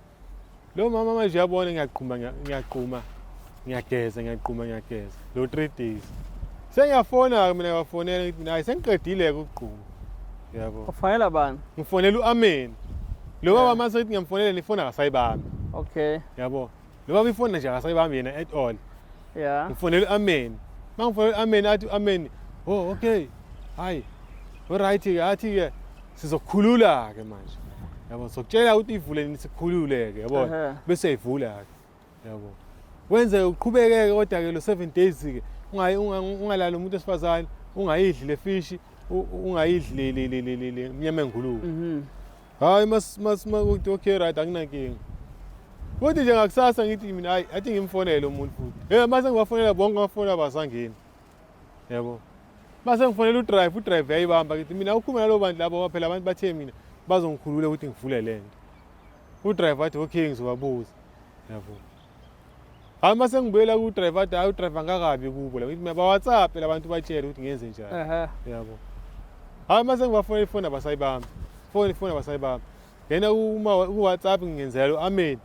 lo mama manje yabona ngiyaqhuma ngiyageza lo 3 days sengiyafona mina ngafonela ngithi hayi sengiqedile ukuqhuma yabo ufanele bani ngifonela uAmen lo baba mase ngithi ngiyamfonela ifona akasayibambi okay yabo lo baba ifona nje akasayibambi yena at all yeah ngifonela uAmen mangifonela uAmen athi uAmen oh okay hayi alright ke athi ke sizokhulula ke manje yabo sokutshela ukuthi ivule nisikhulule ke yabo bese ivula ke yabo wenze uqhubekeke kodwa ke lo 7 days ke ungalala umuntu esifazane ungayidli le fish ungayidli le mnyama engulube hayi mas ukuthi okay right anginankinga kodwa nje ngakusasa ngithi mina hayi athi ngimfonele umuntu futhi mase ngibafonela bonke ngafona basangeni yabo mase ngifonela udrive yayibamba ngithi mina ukhuluma nalo bantu labo phela abantu bathe mina bazongikhulula ukuthi ngivule lento udrive athi okay ngizobabuza yabo hayi mase ngibuyela ku driver athi hayi udriver angakabi kubo la ngithi ba WhatsApp labantu batshela ukuthi ngenze njani yabo hayi mase ngibafonela ifoni abasayibamba ifoni abasayibamba yena uma ku WhatsApp ngingenzela uAmen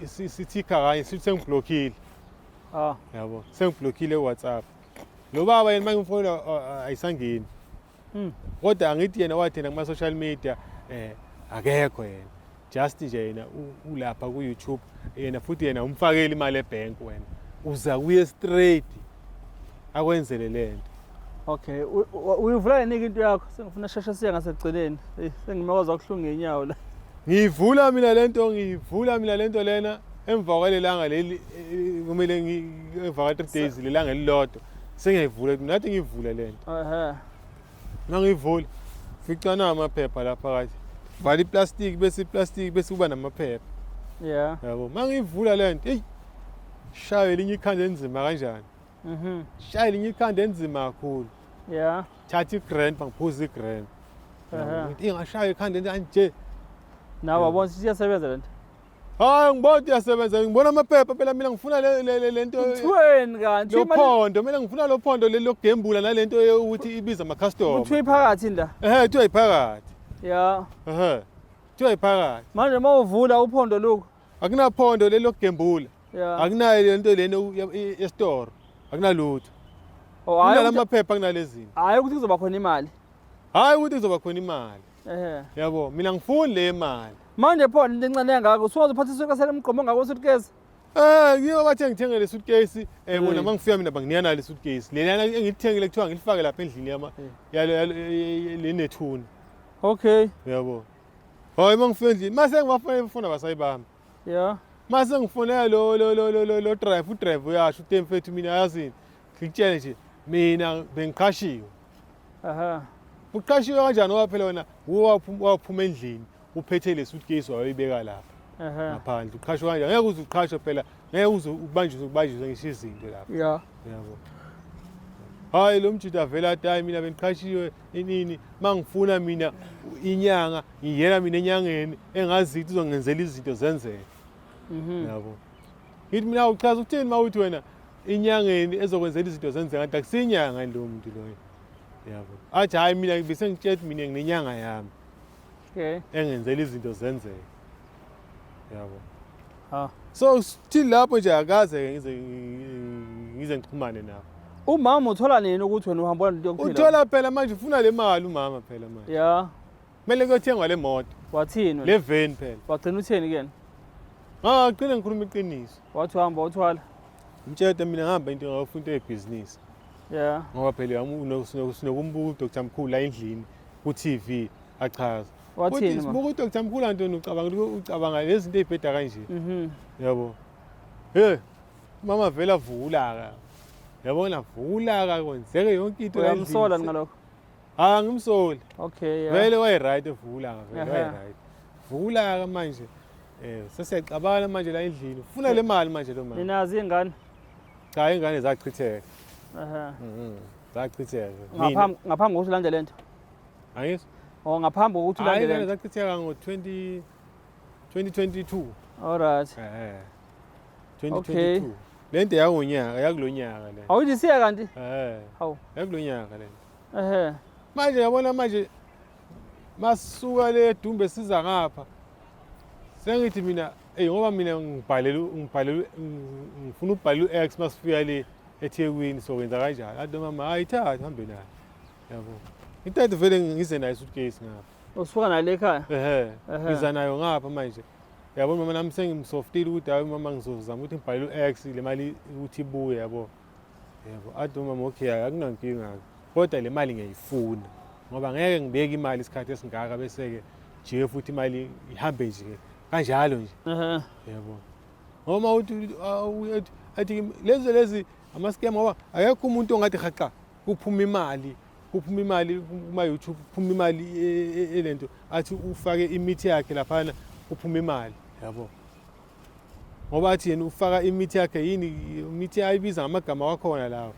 sithika kanye sithi sengiblockile yabo sengiblockile uWhatsApp lo baba yena mangimfonela ayisangeni kodwa angithi yena wathi yena kuma social media akekho yena just nje yena ulapha ku YouTube yena futhi yena umfakela imali ebank wena uza kuye straight akwenzele lento okay uyivula nini into yakho sengifuna sheshe siya ngasegcineni sengimekoza ukuhlunga inyawo la ngivula mina lento lena emva kwalelanga leli kumele ngiva 3 days lelanga elilodwa sengiyivula nathi ngivula lento mangivula ficana amaphepha lapha phakathi vala iplastic bese kuba namaphepha yeah yabo mangivula lento hey shaye linye ikhanda enzima kanjani shaye linye ikhanda enzima kakhulu yeah thatha igrand bangiphuza igrand ngithi ngashaya ikhanda kanje nawe wabona ukuthi iyasebenza lento hayi ngibona ukuthi iyasebenza ngibona amaphepha phela mina ngifuna lento uthweni kanti lo phondo mina ngifuna lo phondo lokugembula nalento ukuthi ibiza ama customer uthi iphakathi la kuthiwa iphakathi yeah kuthiwa iphakathi manje mawuvula uphondo lokho akunaphondo lokugembula yeah akunayo lento lena e-store akunalutho hayi amaphepha kunalezini hayi ukuthi kuzoba khona imali hayi ukuthi kuzoba khona imali yabo mina ngifuni le mali manje phone into encane ngakho usuwazi uphathiswe kasele emgqomo ngako suitcase Ngiyo bathi ngithenge le suitcase bona mangifika mina banginiyana le suitcase. Lena engithengile kuthiwa ngilifake lapha endlini yama le nethuni. Okay. Yabo. Hayi mangifika endlini mase ngibafuna basayibamba. Yeah. Mase ngifonela lo drive udrive uyasho uTemfethu mina yazini. Ngikutshela nje mina bengiqashiwe. Aha. Uqashiwe kanjani ngoba phela wena waphuma endlini uphethe le suitcase wayibeka lapha. Aha. Ngaphandle uqashwe kanjani ngeke uze uqashwe phela ngeke uze ubanjiswe ngisho izinto lapha. Yeah. Yabo. Hayi lo mjida avela athi hayi mina bengiqashiwe inini mangifuna mina inyanga ngiyena mina enyangeni engazi ukuthi uzongenzela izinto zenzeke. Yabo. Ngithi mina uchaza ukuthini mawuthi wena inyangeni ezokwenzela izinto zenzeke kanti akusinyanga lo muntu loyo. Yabo. Athi hayi mina bese ngitshela mina nginenyanga yami. Okay. Engenzela izinto zenzeke. Yabo. Ha. So still lapho nje akaze ngize ngixhumane nawe. Umama uthola nini ukuthi wena uhamba lento yokuphila? Uthola phela manje ufuna le mali umama phela manje. Yeah. Kumele kuyothengwa le moto. Wathini? Le van phela. Wagcina utheni kuyena? Qina ngikhuluma iqiniso. Wathi uhamba uthwala. Umtshela mina ngihamba into ngafuna into yebusiness. Yeah. Ngoba phela unokumbuka uDr Mkhulu la endlini ku TV achaza. Wathini Sibuka ma? uDr Mkhulu Antoni ucabanga lezi zinto ezibheda kanje. Yabo. Mama vela vula. Yabona vula kwenzeke yonke into la. Uyamsola ngalokho? Ngimsoli. Okay, yeah. Vele way right vula vele way right. Vula manje sesiyaqabana manje la endlini. Ufuna le mali manje lo mama. Ninazi ingane? Cha ingane zachitheka. Aha. Zachitheka. Ngaphambi kokuthi ulande lento. Ayizwa? Ngaphambi kokuthi ulande Ingane lento. zachitheka ngo 2022. All right. 2022. Lento yakonyaka yakulonyaka le. Awuyisiya kanti? Hawu. Yakulonyaka le. Manje yabona manje masuka le Dumbe siza ngapha. Sengithi mina ngoba mina ngibhalele ngifuna ukubhala uX masifika le eThekwini sokwenza kanjani. Athi mama ayithatha hambe nayo. Yabo. Intando vele ngize nayo suitcase ngapha. Usuka nayo ekhaya? Ngiza nayo ngapha manje. Yabo mama nami sengimsoftile ukuthi hayi mama ngizozama ukuthi ngibhalele uX le mali ukuthi ibuye yabo. Yabo. Athi mama okay akunankinga. Kodwa le mali ngiyayifuna. Ngoba ngeke ngibeke imali isikhathi esingaka bese ke nje futhi imali ihambe nje kanjalo nje. Yabo. Ngoma uthi athi lezi ama scam ngoba akekho umuntu ongathi haqa kuphuma imali kuma YouTube kuphuma imali elento athi ufake imithi yakhe lapha kuphuma imali yabo. Ngoba athi yena ufaka imithi yakhe yini imithi ayibiza ngamagama wakhona lawo.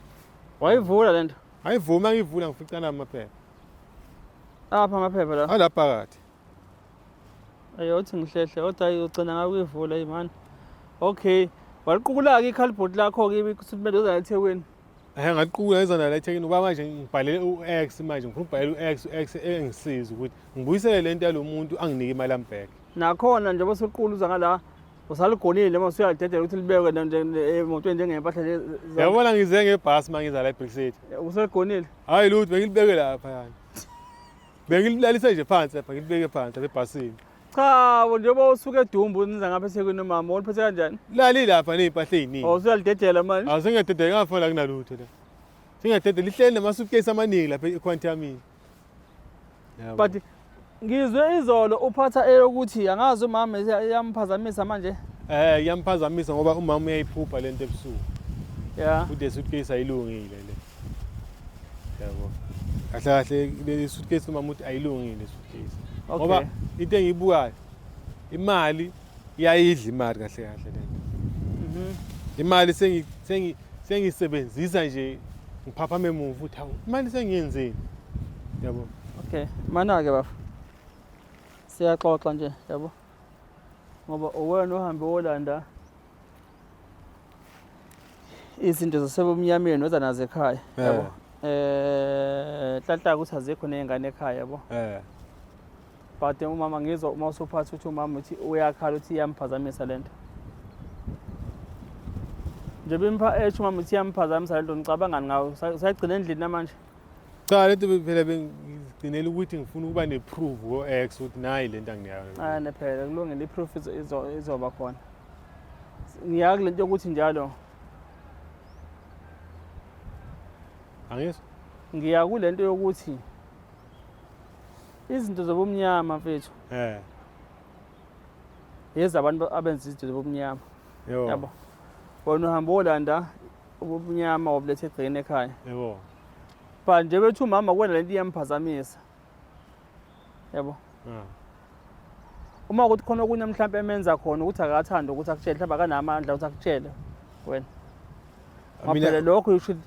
Wayivula lento? Ayivuma ngivula ngifica nami amaphepha. Apha amaphepha la? Ala phakathi. Ayothi ngihlehle kodwa uyogcina ngakuyivula imani. Okay. Waliqukula ke ikhalibhodi lakho ke ukuthi kumele uza eThekwini. Ngaqukula izona la eThekwini ngoba manje ngibhalele uX manje ngifuna ukubhalela uX engisiza ukuthi ngibuyisele lento yalomuntu anginike imali ambheke. Nakhona nje bosuqula uza ngala usaligonile uma usuyadedela ukuthi libekwe nje emotweni njengempahla lezi. Yabona ngize ngebhasi mangiza la eBrickcity. Usaligonile? Hayi lutho bengilibeke lapha yani. Bengililalisa nje phansi lapha ngilibeke phansi ebhasini. Cha, njengoba usuke eDumbu niza ngapha eThekwini mama, uliphethe kanjani? Lali lapha nezimpahla eziningi. Usuyalidedela manje? Sengiyadedela ngafuna la kunalutho la. Sengiyadedela lihleli namasuitcase amaningi lapha eQuantum. But ngizwe izolo uphatha eyokuthi angazi umama iyamphazamisa manje. Iyamphazamisa ngoba umama uyayiphupha lento ebusuku. Yeah. Ude suitcase ayilungile le. Yabo. Kahle le suitcase umama uthi ayilungile suitcase. Ngoba into engiyibukayo imali iyayidla imali kahle lento. Imali sengisebenzisa nje ngiphaphame emuva uthi hawu imali sengiyenzeni. Yabo. Okay, mana ke bafu. Siyaxoxa nje, yabo. Ngoba uwena uhambe wolanda izinto zasebumnyameni weza nazo ekhaya, yabo. Hlanhla ukuthi azikho nezingane ekhaya, yabo. But umama ngizwa uma usuphatha uthi umama uthi uyakhala uthi iyamphazamisa lento. Nje bimpa umama uthi iyamphazamisa lento ngicabangani ngawo sayigcina endlini namanje. Cha lento phela bengigcinela ukuthi ngifuna ukuba neproof ngoX ukuthi nayi lento anginayo. Nephela kulungile iproof izoba khona. ngiyaka lento yokuthi njalo Angizwa? ngiya kulento yokuthi izinto zobumnyama mfethu yezabantu abenza izinto zobumnyama yabo wona uhamba olanda ubumnyama wabulethe egcekeni ekhaya yebo but nje bethu umama kwena lento iyamphazamisa yabo uma ukuthi khona okunye mhlawumbe emenza khona ukuthi akathanda ukuthi akutshele mhlawumbe akanamandla ukuthi akutshele wena ngaphela lokho you should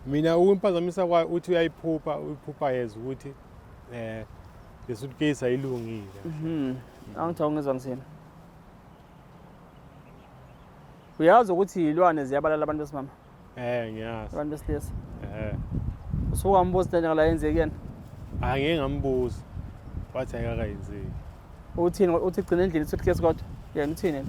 mina ukumpazamisa kwayo uthi uyiphupha yeza ukuthi le suitcase ayilungile angithi awungizwa ngisini uyazi ukuthi izilwane ziyabalala abantu besimama ngiyazi abantu besilisa usuka mbuzi lento la yenzekeni angeke ngambuza wathi akakayenzeki uthi gcina endlini suitcase kodwa yena uthini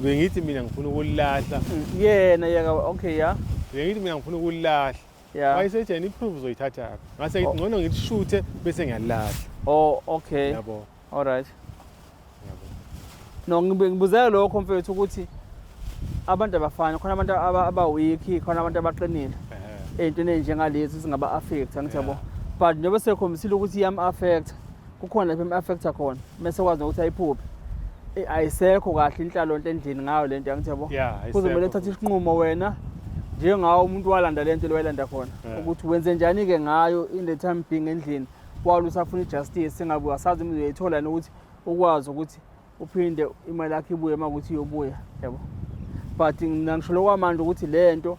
bengithi mina ngifuna ukulahla yena yeka okay ya bengithi mina ngifuna ukulahla wayesejeni iproof uzoyithatha ngase ngithi ngcono ngishuthe bese ngiyalahla oh okay yabo all right no ngibuzela lokho mfethu ukuthi abantu abafana khona abantu aba-weak khona abantu abaqinile ey'ntweni ey'njengalezi zingaba affect angithi yabo but njengoba sekhombisile ukuthi iyam-affect kukhona lapho im-affecta khona mase kwazi nokuthi ayiphuphe ayisekho kahle inhlalonto endlini ngayo lento angithi yabo kuzomele uthathe isinqumo wena njengawo umuntu walanda lento lewayilanda khona ukuthi wenze njani-ke ngayo in the time being endlini walo usafuna ijustice singabe wasazi umuntu uyayithola nokuthi ukwazi ukuthi uphinde imali yakho ibuye uma ukuthi iyobuya yabo but nangisho lokwamanje ukuthi lento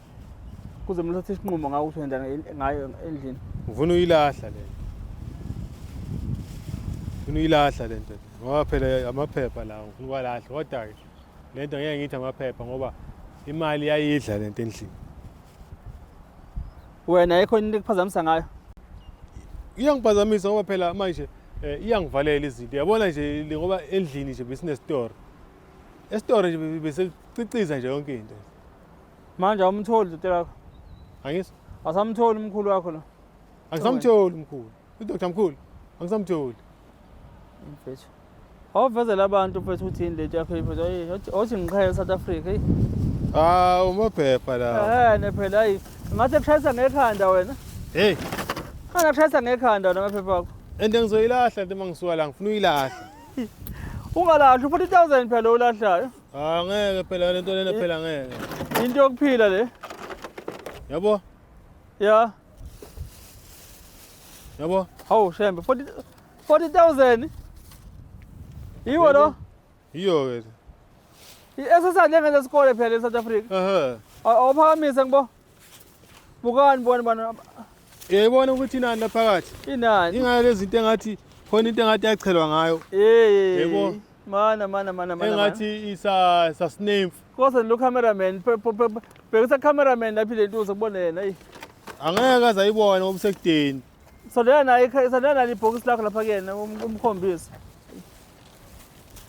kuzomele uthathe isinqumo ngayo ukuthi wenza ngayo endlini ufuna uyilahla lento ufuna uyilahla lento ngoba phela amaphepha lawo ngifuna ukwalahla kodwa-ke lento ngeke ngithi amaphepha ngoba imali iyayidla lento endlini wena ayikho into ekuphazamisa ngayo iyangiphazamisa ngoba phela manje iyangivalela izinto yabona nje ngoba endlini nje besinesitore esitore nje beseciciza nje yonke into manje awumtholi udokotela wakho angizwa asamtholi umkhulu wakho lo angisamtholi umkhulu udokotela mkhulu angisamtholi mfethu awuvezela abantu mfethu uthi yini lento yakho mfethu othi ngiqhele South Africa umaphepha la phela hayi ngathi kushayisa ngekhanda wena angakushayisa ngekhanda wena amaphepha akho and ngizoyilahla nto mangisuka la ngifuna uyilahla ungalahli 40,000 phela ulahlayo ngeke phela lento lena phela ngeke into yokuphila le yabo ya yabo hawu shembe 40,000 yiwo lo yiyo ke SSR ngenza isikole phela eSouth Africa awuphakamisa ngibo bukani bona yayibona ukuthi inani la phakathi inani ingale lezi zinto engathi khona into engathi yachelwa ngayo yebo mana engathi isa snake koze lo cameraman bhekisa cameraman lapha lento uzobona yena hey angeke aze ayibone ngoba usekudeni sondela ibhokisi lakho lapha kuyena umkhombisa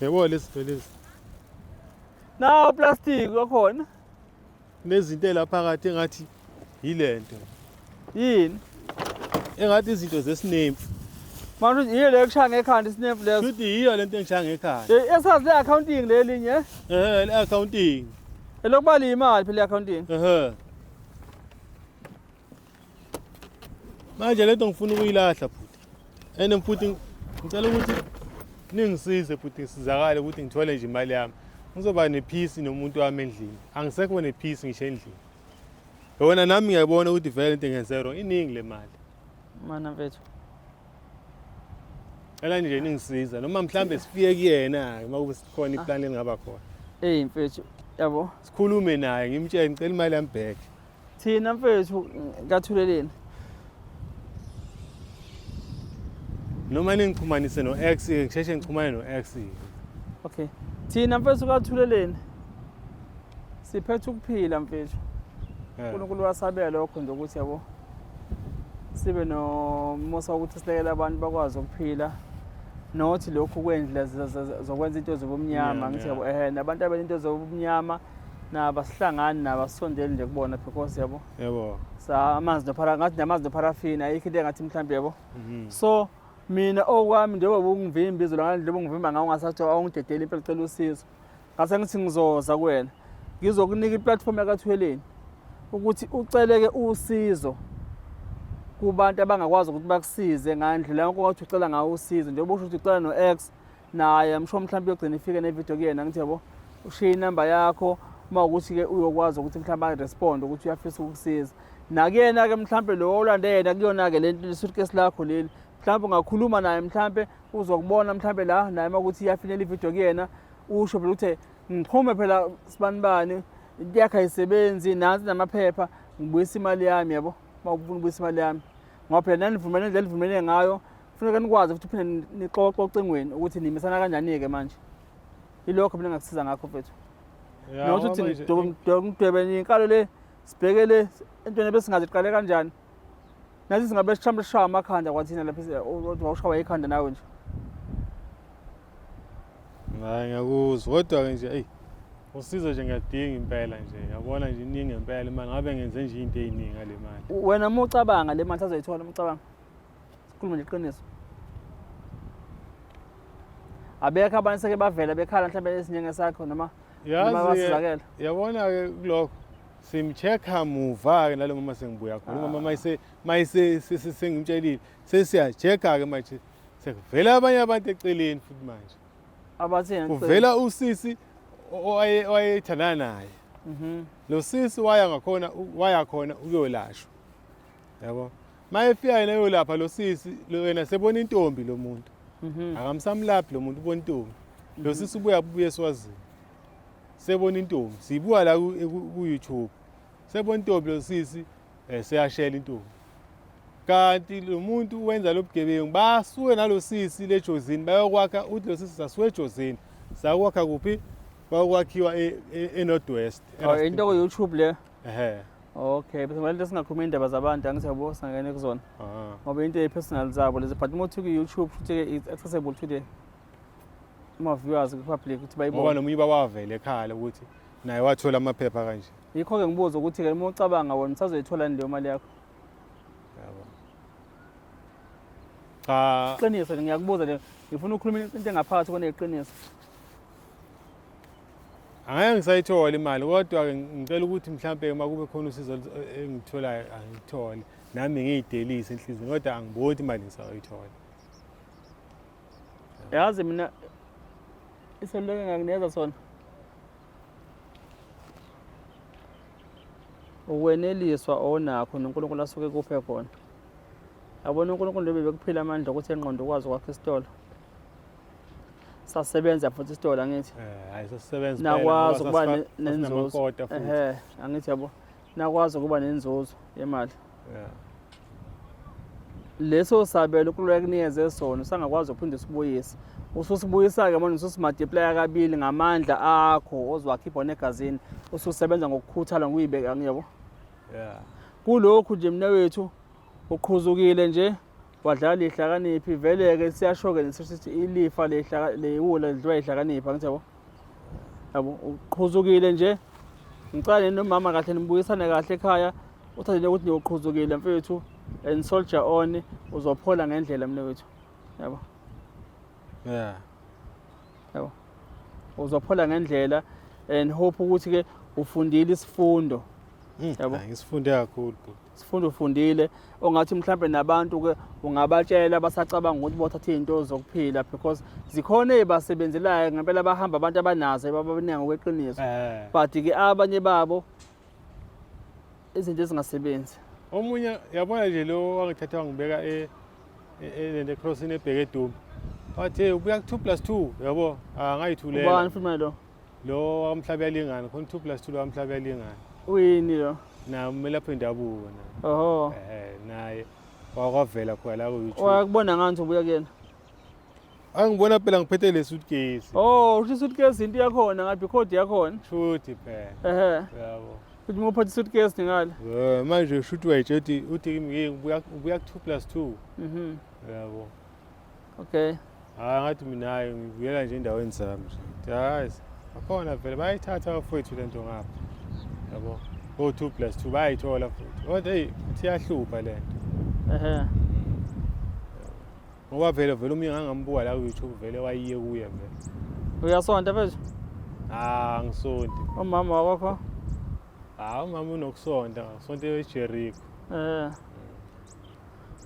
yebo lezi nawo plastic wakhona nezinto la phakathi engathi yilento yini engathi izinto zesiname manje yiyo le kushaya ngekhanda isinemfu leso futhi yiyo lento engishaya ngekhaya esazi le accounting lelinye le accounting elokubala imali phela accounting manje lento ngifuna ukuyilahla futhi ene futhi ngicela ukuthi ningisize futhi ngisizakale ukuthi ngithole nje imali yami ngizoba nepeace nomuntu wami endlini angisekho nepeace ngisho endlini yona nami ngiyabona ukuthi vele into engenze wrong iningi le mali mana mfethu ela nje ningisiza noma mhlambe sifike kuyena uma kube sikhona iplan lengaba khona mfethu yabo sikhulume naye ngimtshele ngicela imali yami back thina mfethu kathuleleni noma ningixhumanise no X ngisheshe ngichumane no X okay thina mfethu kathuleleni siphethe ukuphila mfethu uNkulunkulu wasabela lokho nje ukuthi yabo sibe nomusa ukuthi silekele abantu bakwazi ukuphila nothi lokhu kwendlela zokwenza into zobumnyama ngithi yabo nabantu abenento zobumnyama nabasihlangani nabasondeli nje kubona because yabo amanzi ngathi namanzi noparafini ayikho into engathi mhlawumbe yabo so mina okwami njengoba ungivimba izolo ngale njengoba ungivimba ngawo ngasathi awungidedela impela ucela usizo ngase ngithi ngizoza kuwena ngizokunika iplatform yakaThweleni ukuthi uceleke usizo kubantu abangakwazi ukuthi bakusize ngandlela yonke othi ucela ngawo usizo njengoba usho ukuthi ucela no-X naye msho mhlawumbe uyogcina ifike nevideo kuyena ngithi yabo ushiye inamba yakho uma ukuthi-ke uyokwazi ukuthi mhlawumbe aresponde ukuthi uyafisa ukukusiza nakuyena-ke mhlawumbe lo olande yena kuyona-ke le suitcase lakho leli mhlawumbe ungakhuluma naye mhlawumbe uzokubona mhlawumbe la naye uma ukuthi iyafinyelela ivideo kuyena usho phela ukuthi ngiphume phela sibanibani into yakhe ayisebenzi nansi namaphepha ngibuyisa imali yami yabo uma ufuna ukubuyisa imali yami ngoba phela nanivumelene nje livumelene ngayo kufuneka nikwazi futhi uphinde nixoxe ocingweni ukuthi nimisana kanjani-ke manje ilokho mina ngakusiza ngakho mfethu nokuthi ngidwebe inkalo le sibheke le entweni besingaziqale kanjani nathi singabe mhlawumbe sishawa amakhanda kwathina lapha wawushawa ikhanda nawe nje hayi ngiyakuzwa kodwa-ke nje eyi usizo nje ngiyadinga impela nje ngiyabona nje iningi impela imali ngabe ngenze nje into ey'ningi ngale mali wena uma ucabanga le mali sazoyithola uma ucabanga sikhulume nje iqiniso abekho abantu seke bavela bekhala mhlawumbe esinyenge sakho noma basizakela yabona-ke kulokho simcheck-a muva-ke nalo mama sengibuya khona uma sengimtshelile sesiya-check-a-ke manje sekuvela abanye abantu eceleni futhi manje abathina kuvela usisi owayethandana naye lo sisi waya khona ukuyolashwa yabo ma efika nayo lapha lo sisi yena sebona intombi lo muntu akamsamlaphi lo muntu ubona intombi lo sisi ubuye Eswazini sebona intombi siyibuka la ku-YouTube sebona intombi lo sisi seyashela intombi kanti lo muntu wenza lobugebengu basuke nalo sisi lejozini bayokwakha uthi lo sisi sasuke ejozini sakwakha kuphi bayokwakhiwa eNorthwest into ku-YouTube le ehe okay bese ngale singakhuluma indaba zabantu angithi yabo singene kuzona ngoba into personal zabo lezi but uma uthi ku-YouTube futhi it's accessible to the viewers ku-public ukuthi bayibone ngoba nomunye bawavele ekhaya ukuthi naye wathola amaphepha kanje yikho-ke ngibuza ukuthi-ke uma ucabanga wona usazoyithola leyo mali yakho cha iqiniso ngiyakubuza le ngifuna ukukhuluma into engaphakathi koneqiniso angeke ngisayithola imali kodwa-ke ngicela ukuthi mhlawumbe uma kube khona usizo engitholayo angithole nami ngiyidelise enhliziyweni kodwa angiboni ukuthi imali ngisayithola yazi mina iseluleko engakunikeza sona ukweneliswa onakho noNkulunkulu asuke kuphe khona yabona uNkulunkulu nje bekuphila amandla ukuthi engqondo ukwazi ukwakha isitolo sasebenza futhi isitolo angithi hayi sasebenza nakwazi ukuba nenzuzo angithi yabo nakwazi ukuba nenzuzo yemali leso sabelo uNkulunkulu akunikeze sona usangakwazi ukuphinde sibuyise ususibuyisa-ke manje ususimultiplya kabili ngamandla akho oziwakhipha negazini ususebenza ngokukhuthala ngokuyibeka ngiyabo kulokhu nje mina wethu uqhuzukile nje wadlala ihlakaniphi vele-ke siyasho-ke nesithi ilifa leyiwula lidliwa ihlakaniphi angithi yabo uqhuzukile nje ngicala nomama kahle nibuyisane kahle ekhaya uthathe nje ukuthi uqhuzukile mfethu and soldier on uzophola ngendlela mina wethu yabo yabo uzophola ngendlela and hope ukuthi-ke ufundile isifundo yabo ngisifunde kakhulu sifundo ufundile ongathi mhlawumbe nabantu-ke ungabatshela basacabanga ukuthi bothatha iy'nto zokuphila because zikhona ey'basebenzelayo ngempela abahamba abantu abanazo babaningi ngokweqiniso but-ke abanye babo izinto ezingasebenzi omunye yabona nje lo wangithatha wangibeka ecrossini ebheke edumbe wathi ubuya ku-2+2 yabo angayithulela ubani futhi lo wamhlaba yalingana khona 2+2 lo wamhlaba yalingana uyini lo namelapho endabuko oho naye wakwavela khona la ku-YouTube wakubona ngani ubuya kuyena angibona phela ngiphethe le suitcase usho isuitcase into yakhona ngathi ikhodi yakhona shuthi phela yabo futhi uma uphathe isuitcase ningale manje shuthi wayitshela uthi ubuya ku-2+2 yabo okay ngathi mina ngivuyela nje endaweni zami hayi akhona vele bayayithatha abafowethu lento ngapha yabo o2+2 bayayithola futhi kodwa hey siyahlupha lento ngoba vele omunye ngangambuka la ku-YouTube vele wayiye kuye vele uyasonta mfethu Angisondi. umama wakho Umama unokusonda, sonto eJericho.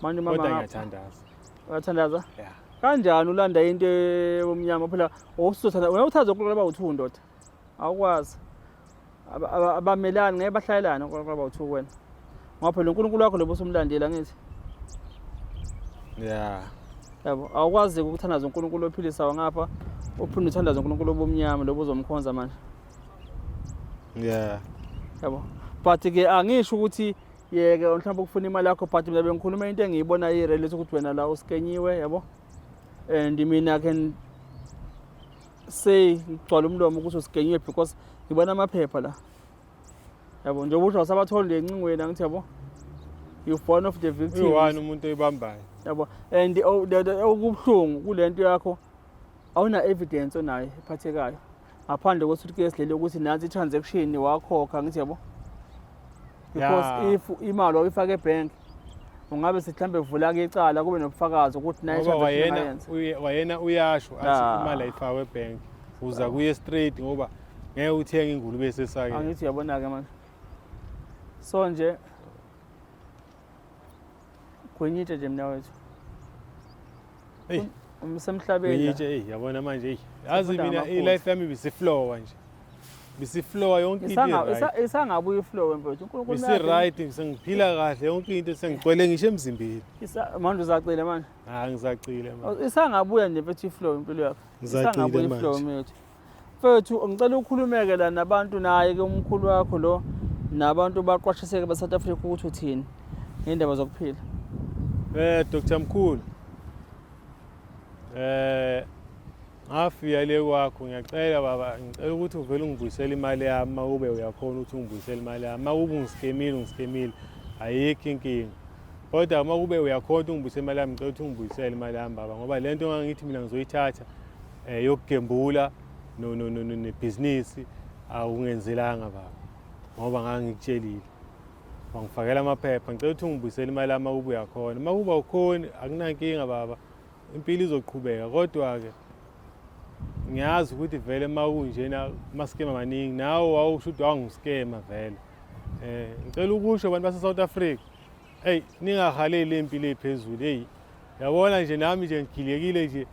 manje Kodwa mama ngiyathandaza. uyathandaza Yeah. kanjani ulanda into omnyama phela usuthanda wena uthaza uNkulunkulu abawu2 ndoda awukwazi abamelani ngeke bahlayelana uNkulunkulu abawu2 wena ngoba phela uNkulunkulu wakho lobo usumlandela ngithi Yeah. yabo awukwazi ukuthandaza uNkulunkulu ophilisayo ngapha uphinde uthandaza uNkulunkulu obumnyama lobo uzomkhonza manje Yeah. yabo but ke angisho ukuthi yeke mhlawumbe ukufuna imali yakho but mina bengikhuluma into engiyibona irelate ukuthi wena la uskenyiwe yabo and mina can say ngigcwala umlomo ukuthi uskenyiwe because ngibona amaphepha la yabo nje usho wasabatholi lencingweni angithi yabo you one of the victims Uyiwani umuntu oyibambayo. yabo and okubuhlungu kulento yakho awuna evidence onayo ephathekayo ngaphandle kwesuitcase lelo ukuthi nansi i-transaction wakhokha ngithi yabo because if imali awuyifaka ebank ungabe mhlambe vula ke icala kube nobufakazi ukuthi nayo Ngoba i-transaction wayena uyasho athi imali ayifakwe ebank. Uza kuye straight ngoba ngeke uthenge ingulube esesake. angithi uyabona ke manje so nje Gwenyite nje mina wethu Hey, umsemhlabeni Gwenyite yabona manje yazi Sifunda mina ngamaphutha. i-life yami bisiflow nje. Bisiflow yonke into right. isangabuye iflow mfethu uNkulunkulu Bisi right sengiphila kahle yonke into sengigcwele ngisho emzimbeni. manje uzacile manje Ngisacile manje. isangabuya nje mfethu iflow impilo yakho Ngisacile isangabuye iflow manje. mfethu mfethu ngicela ukhulumeke la nabantu naye ke umkhulu wakho lo nabantu baqwashiseke beSouth Africa ukuthi uthini ngendaba zokuphila Dr. Mkhulu. Ngafika le kwakho ngiyacela baba ngicela ukuthi uvele ungibuyisele imali yami mawube uyakhona ukuthi ungibuyisele imali yami mawube ungiskemile ayikho inkinga kodwa mawube uyakhona ukuthi ungibuyisele imali yami ngicela ukuthi ungibuyisele imali yami baba ngoba lento ngangithi mina ngizoyithatha yokugembula nebhizinisi awungenzelanga baba ngoba ngangikutshelile wangifakela amaphepha ngicela ukuthi ungibuyisele imali yami mawube uyakhona mawube awukhoni akunankinga baba impilo izoqhubeka kodwa ke ngiyazi ukuthi vele makunjena maskema maningi nawe wawusho ukuthi wangiskema vele ngicela ukusho abantu base South Africa hey ningahaleli impilo ephezulu hey yabona nje nami nje ngigilekile nje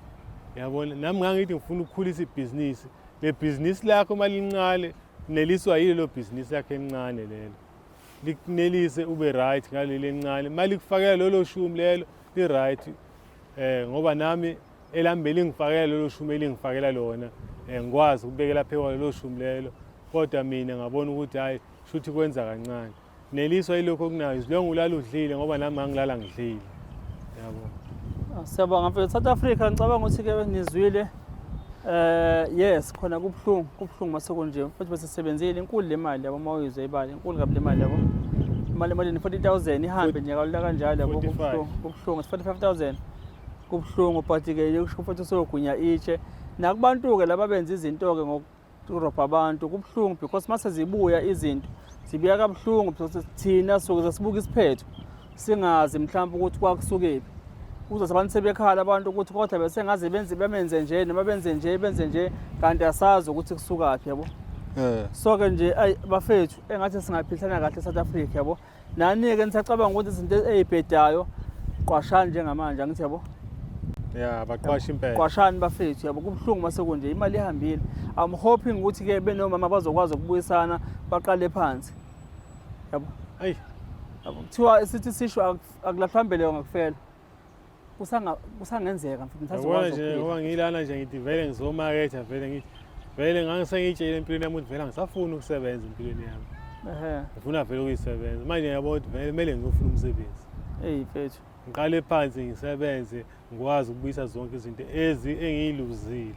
yabona nami ngangithi ngifuna ukukhulisa ibhizinisi le bhizinisi lakho malincane neliswa yile lo bhizinisi yakhe encane lelo likunelise ube right ngaleli encane mali kufakela lolo shumi lelo li right ngoba nami elambeli ngifakela lelo shumi elingifakela lona ngikwazi ukubekela phekwa lelo shumi lelo kodwa mina ngabona ukuthi hayi shuthi kwenza kancane neliswa yilokho kunayo izilongo ulala udlile ngoba nami ngangilala ngidlile yabo siyabonga mfethu South Africa ngicabanga ukuthi ke nizwile yes khona kubuhlungu masekunje mfethu besisebenzile inkulu le mali yabo mawuyizwe ibali inkulu kabi le mali yabo imali ni 40,000 ihambe nyaka kanjalo yabo kubuhlungu 45,000 kubuhlungu but ke ufuthi sogunya itshe nakubantu ke laba benza izinto ke ngokurobha abantu kubuhlungu because mase zibuya izinto zibuya kabuhlungu because thina sokuze sibuka isiphetho singazi mhlawumbe ukuthi kwakusukephi kuze abantu sebekhala abantu ukuthi kodwa bese ngaze bemenze nje noma benze nje kanti asazi ukuthi kusukaphi yabo so ke nje bafethu engathi singaphilana kahle South Africa yabo nani ke nisacabanga ukuthi izinto ezibhedayo qwashani njengamanje angithi yabo yeah baqwasha impela qwashani bafethu yabo kubuhlungu masekunje imali ihambile I'm hoping ukuthi ke benomama bazokwazi ukubuyisana baqale phansi yabo hey yabo kuthiwa sithi sisho akulaphambele ngakufela kusangenzeka mfethu ngizokwazi ukuphila ngoba ngilana nje ngithi vele ngizomarketha vele ngithi vele ngangisengitshela empilweni yami ukuthi vele ngisafuna ukusebenza empilweni yami ngifuna vele ukuyisebenza manje ngiyabona ukuthi vele kumele ngiyofuna umsebenzi mfethu ngiqale phansi ngisebenze ngikwazi ukubuyisa zonke izinto engiyiluzile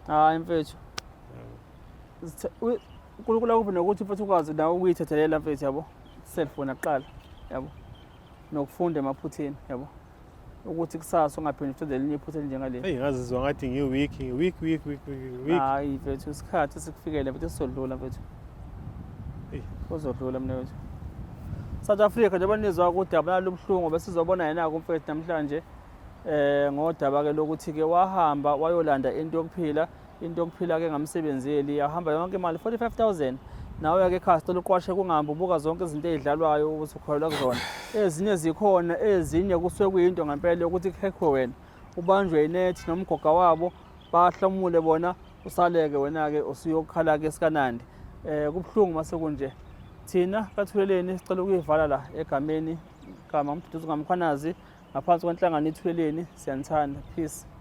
hayi mfethu uNkulunkulu akuphi nokuthi mfethu ukwazi nawe ukuyithethelela mfethu yabo cellphone aqala yabo nokufunda emaphutheni yabo ukuthi kusasa ungaphindi uthole elinye iphutha njengale hey ngazizwa ngathi ngiweak hayi mfethu isikhathi sikufikele mfethu sizodlula mfethu uzodlula mina wethu South Africa njengoba nizwa ukuthi abanalo ubuhlungu bese sizobona yena kumfethu namhlanje ngodaba ke lokuthi ke wahamba wayolanda into yokuphila into yokuphila-ke engamsebenzeli, ahamba yonke imali 45,000. Nawe-ke ekhaya sicela uqwashe kungahambi ubuka zonke izinto ey'dlalwayo ukuthi ukholelwa kuzona. Ezinye zikhona, ezinye kusuke kuyinto ngempela yokuthi kuhekhwe wena, ubanjwe inethi nomgoga wabo, bahlamule bona, usale-ke wena-ke usuyokhala-ke esikanandi. Kubuhlungu mase kunje. Thina kaThuleleni sicela ukuyivala la egameni kaMama Mduduzi kaMkhwanazi ngaphansi kwenhlangano iThuleleni. Siyanithanda. Peace.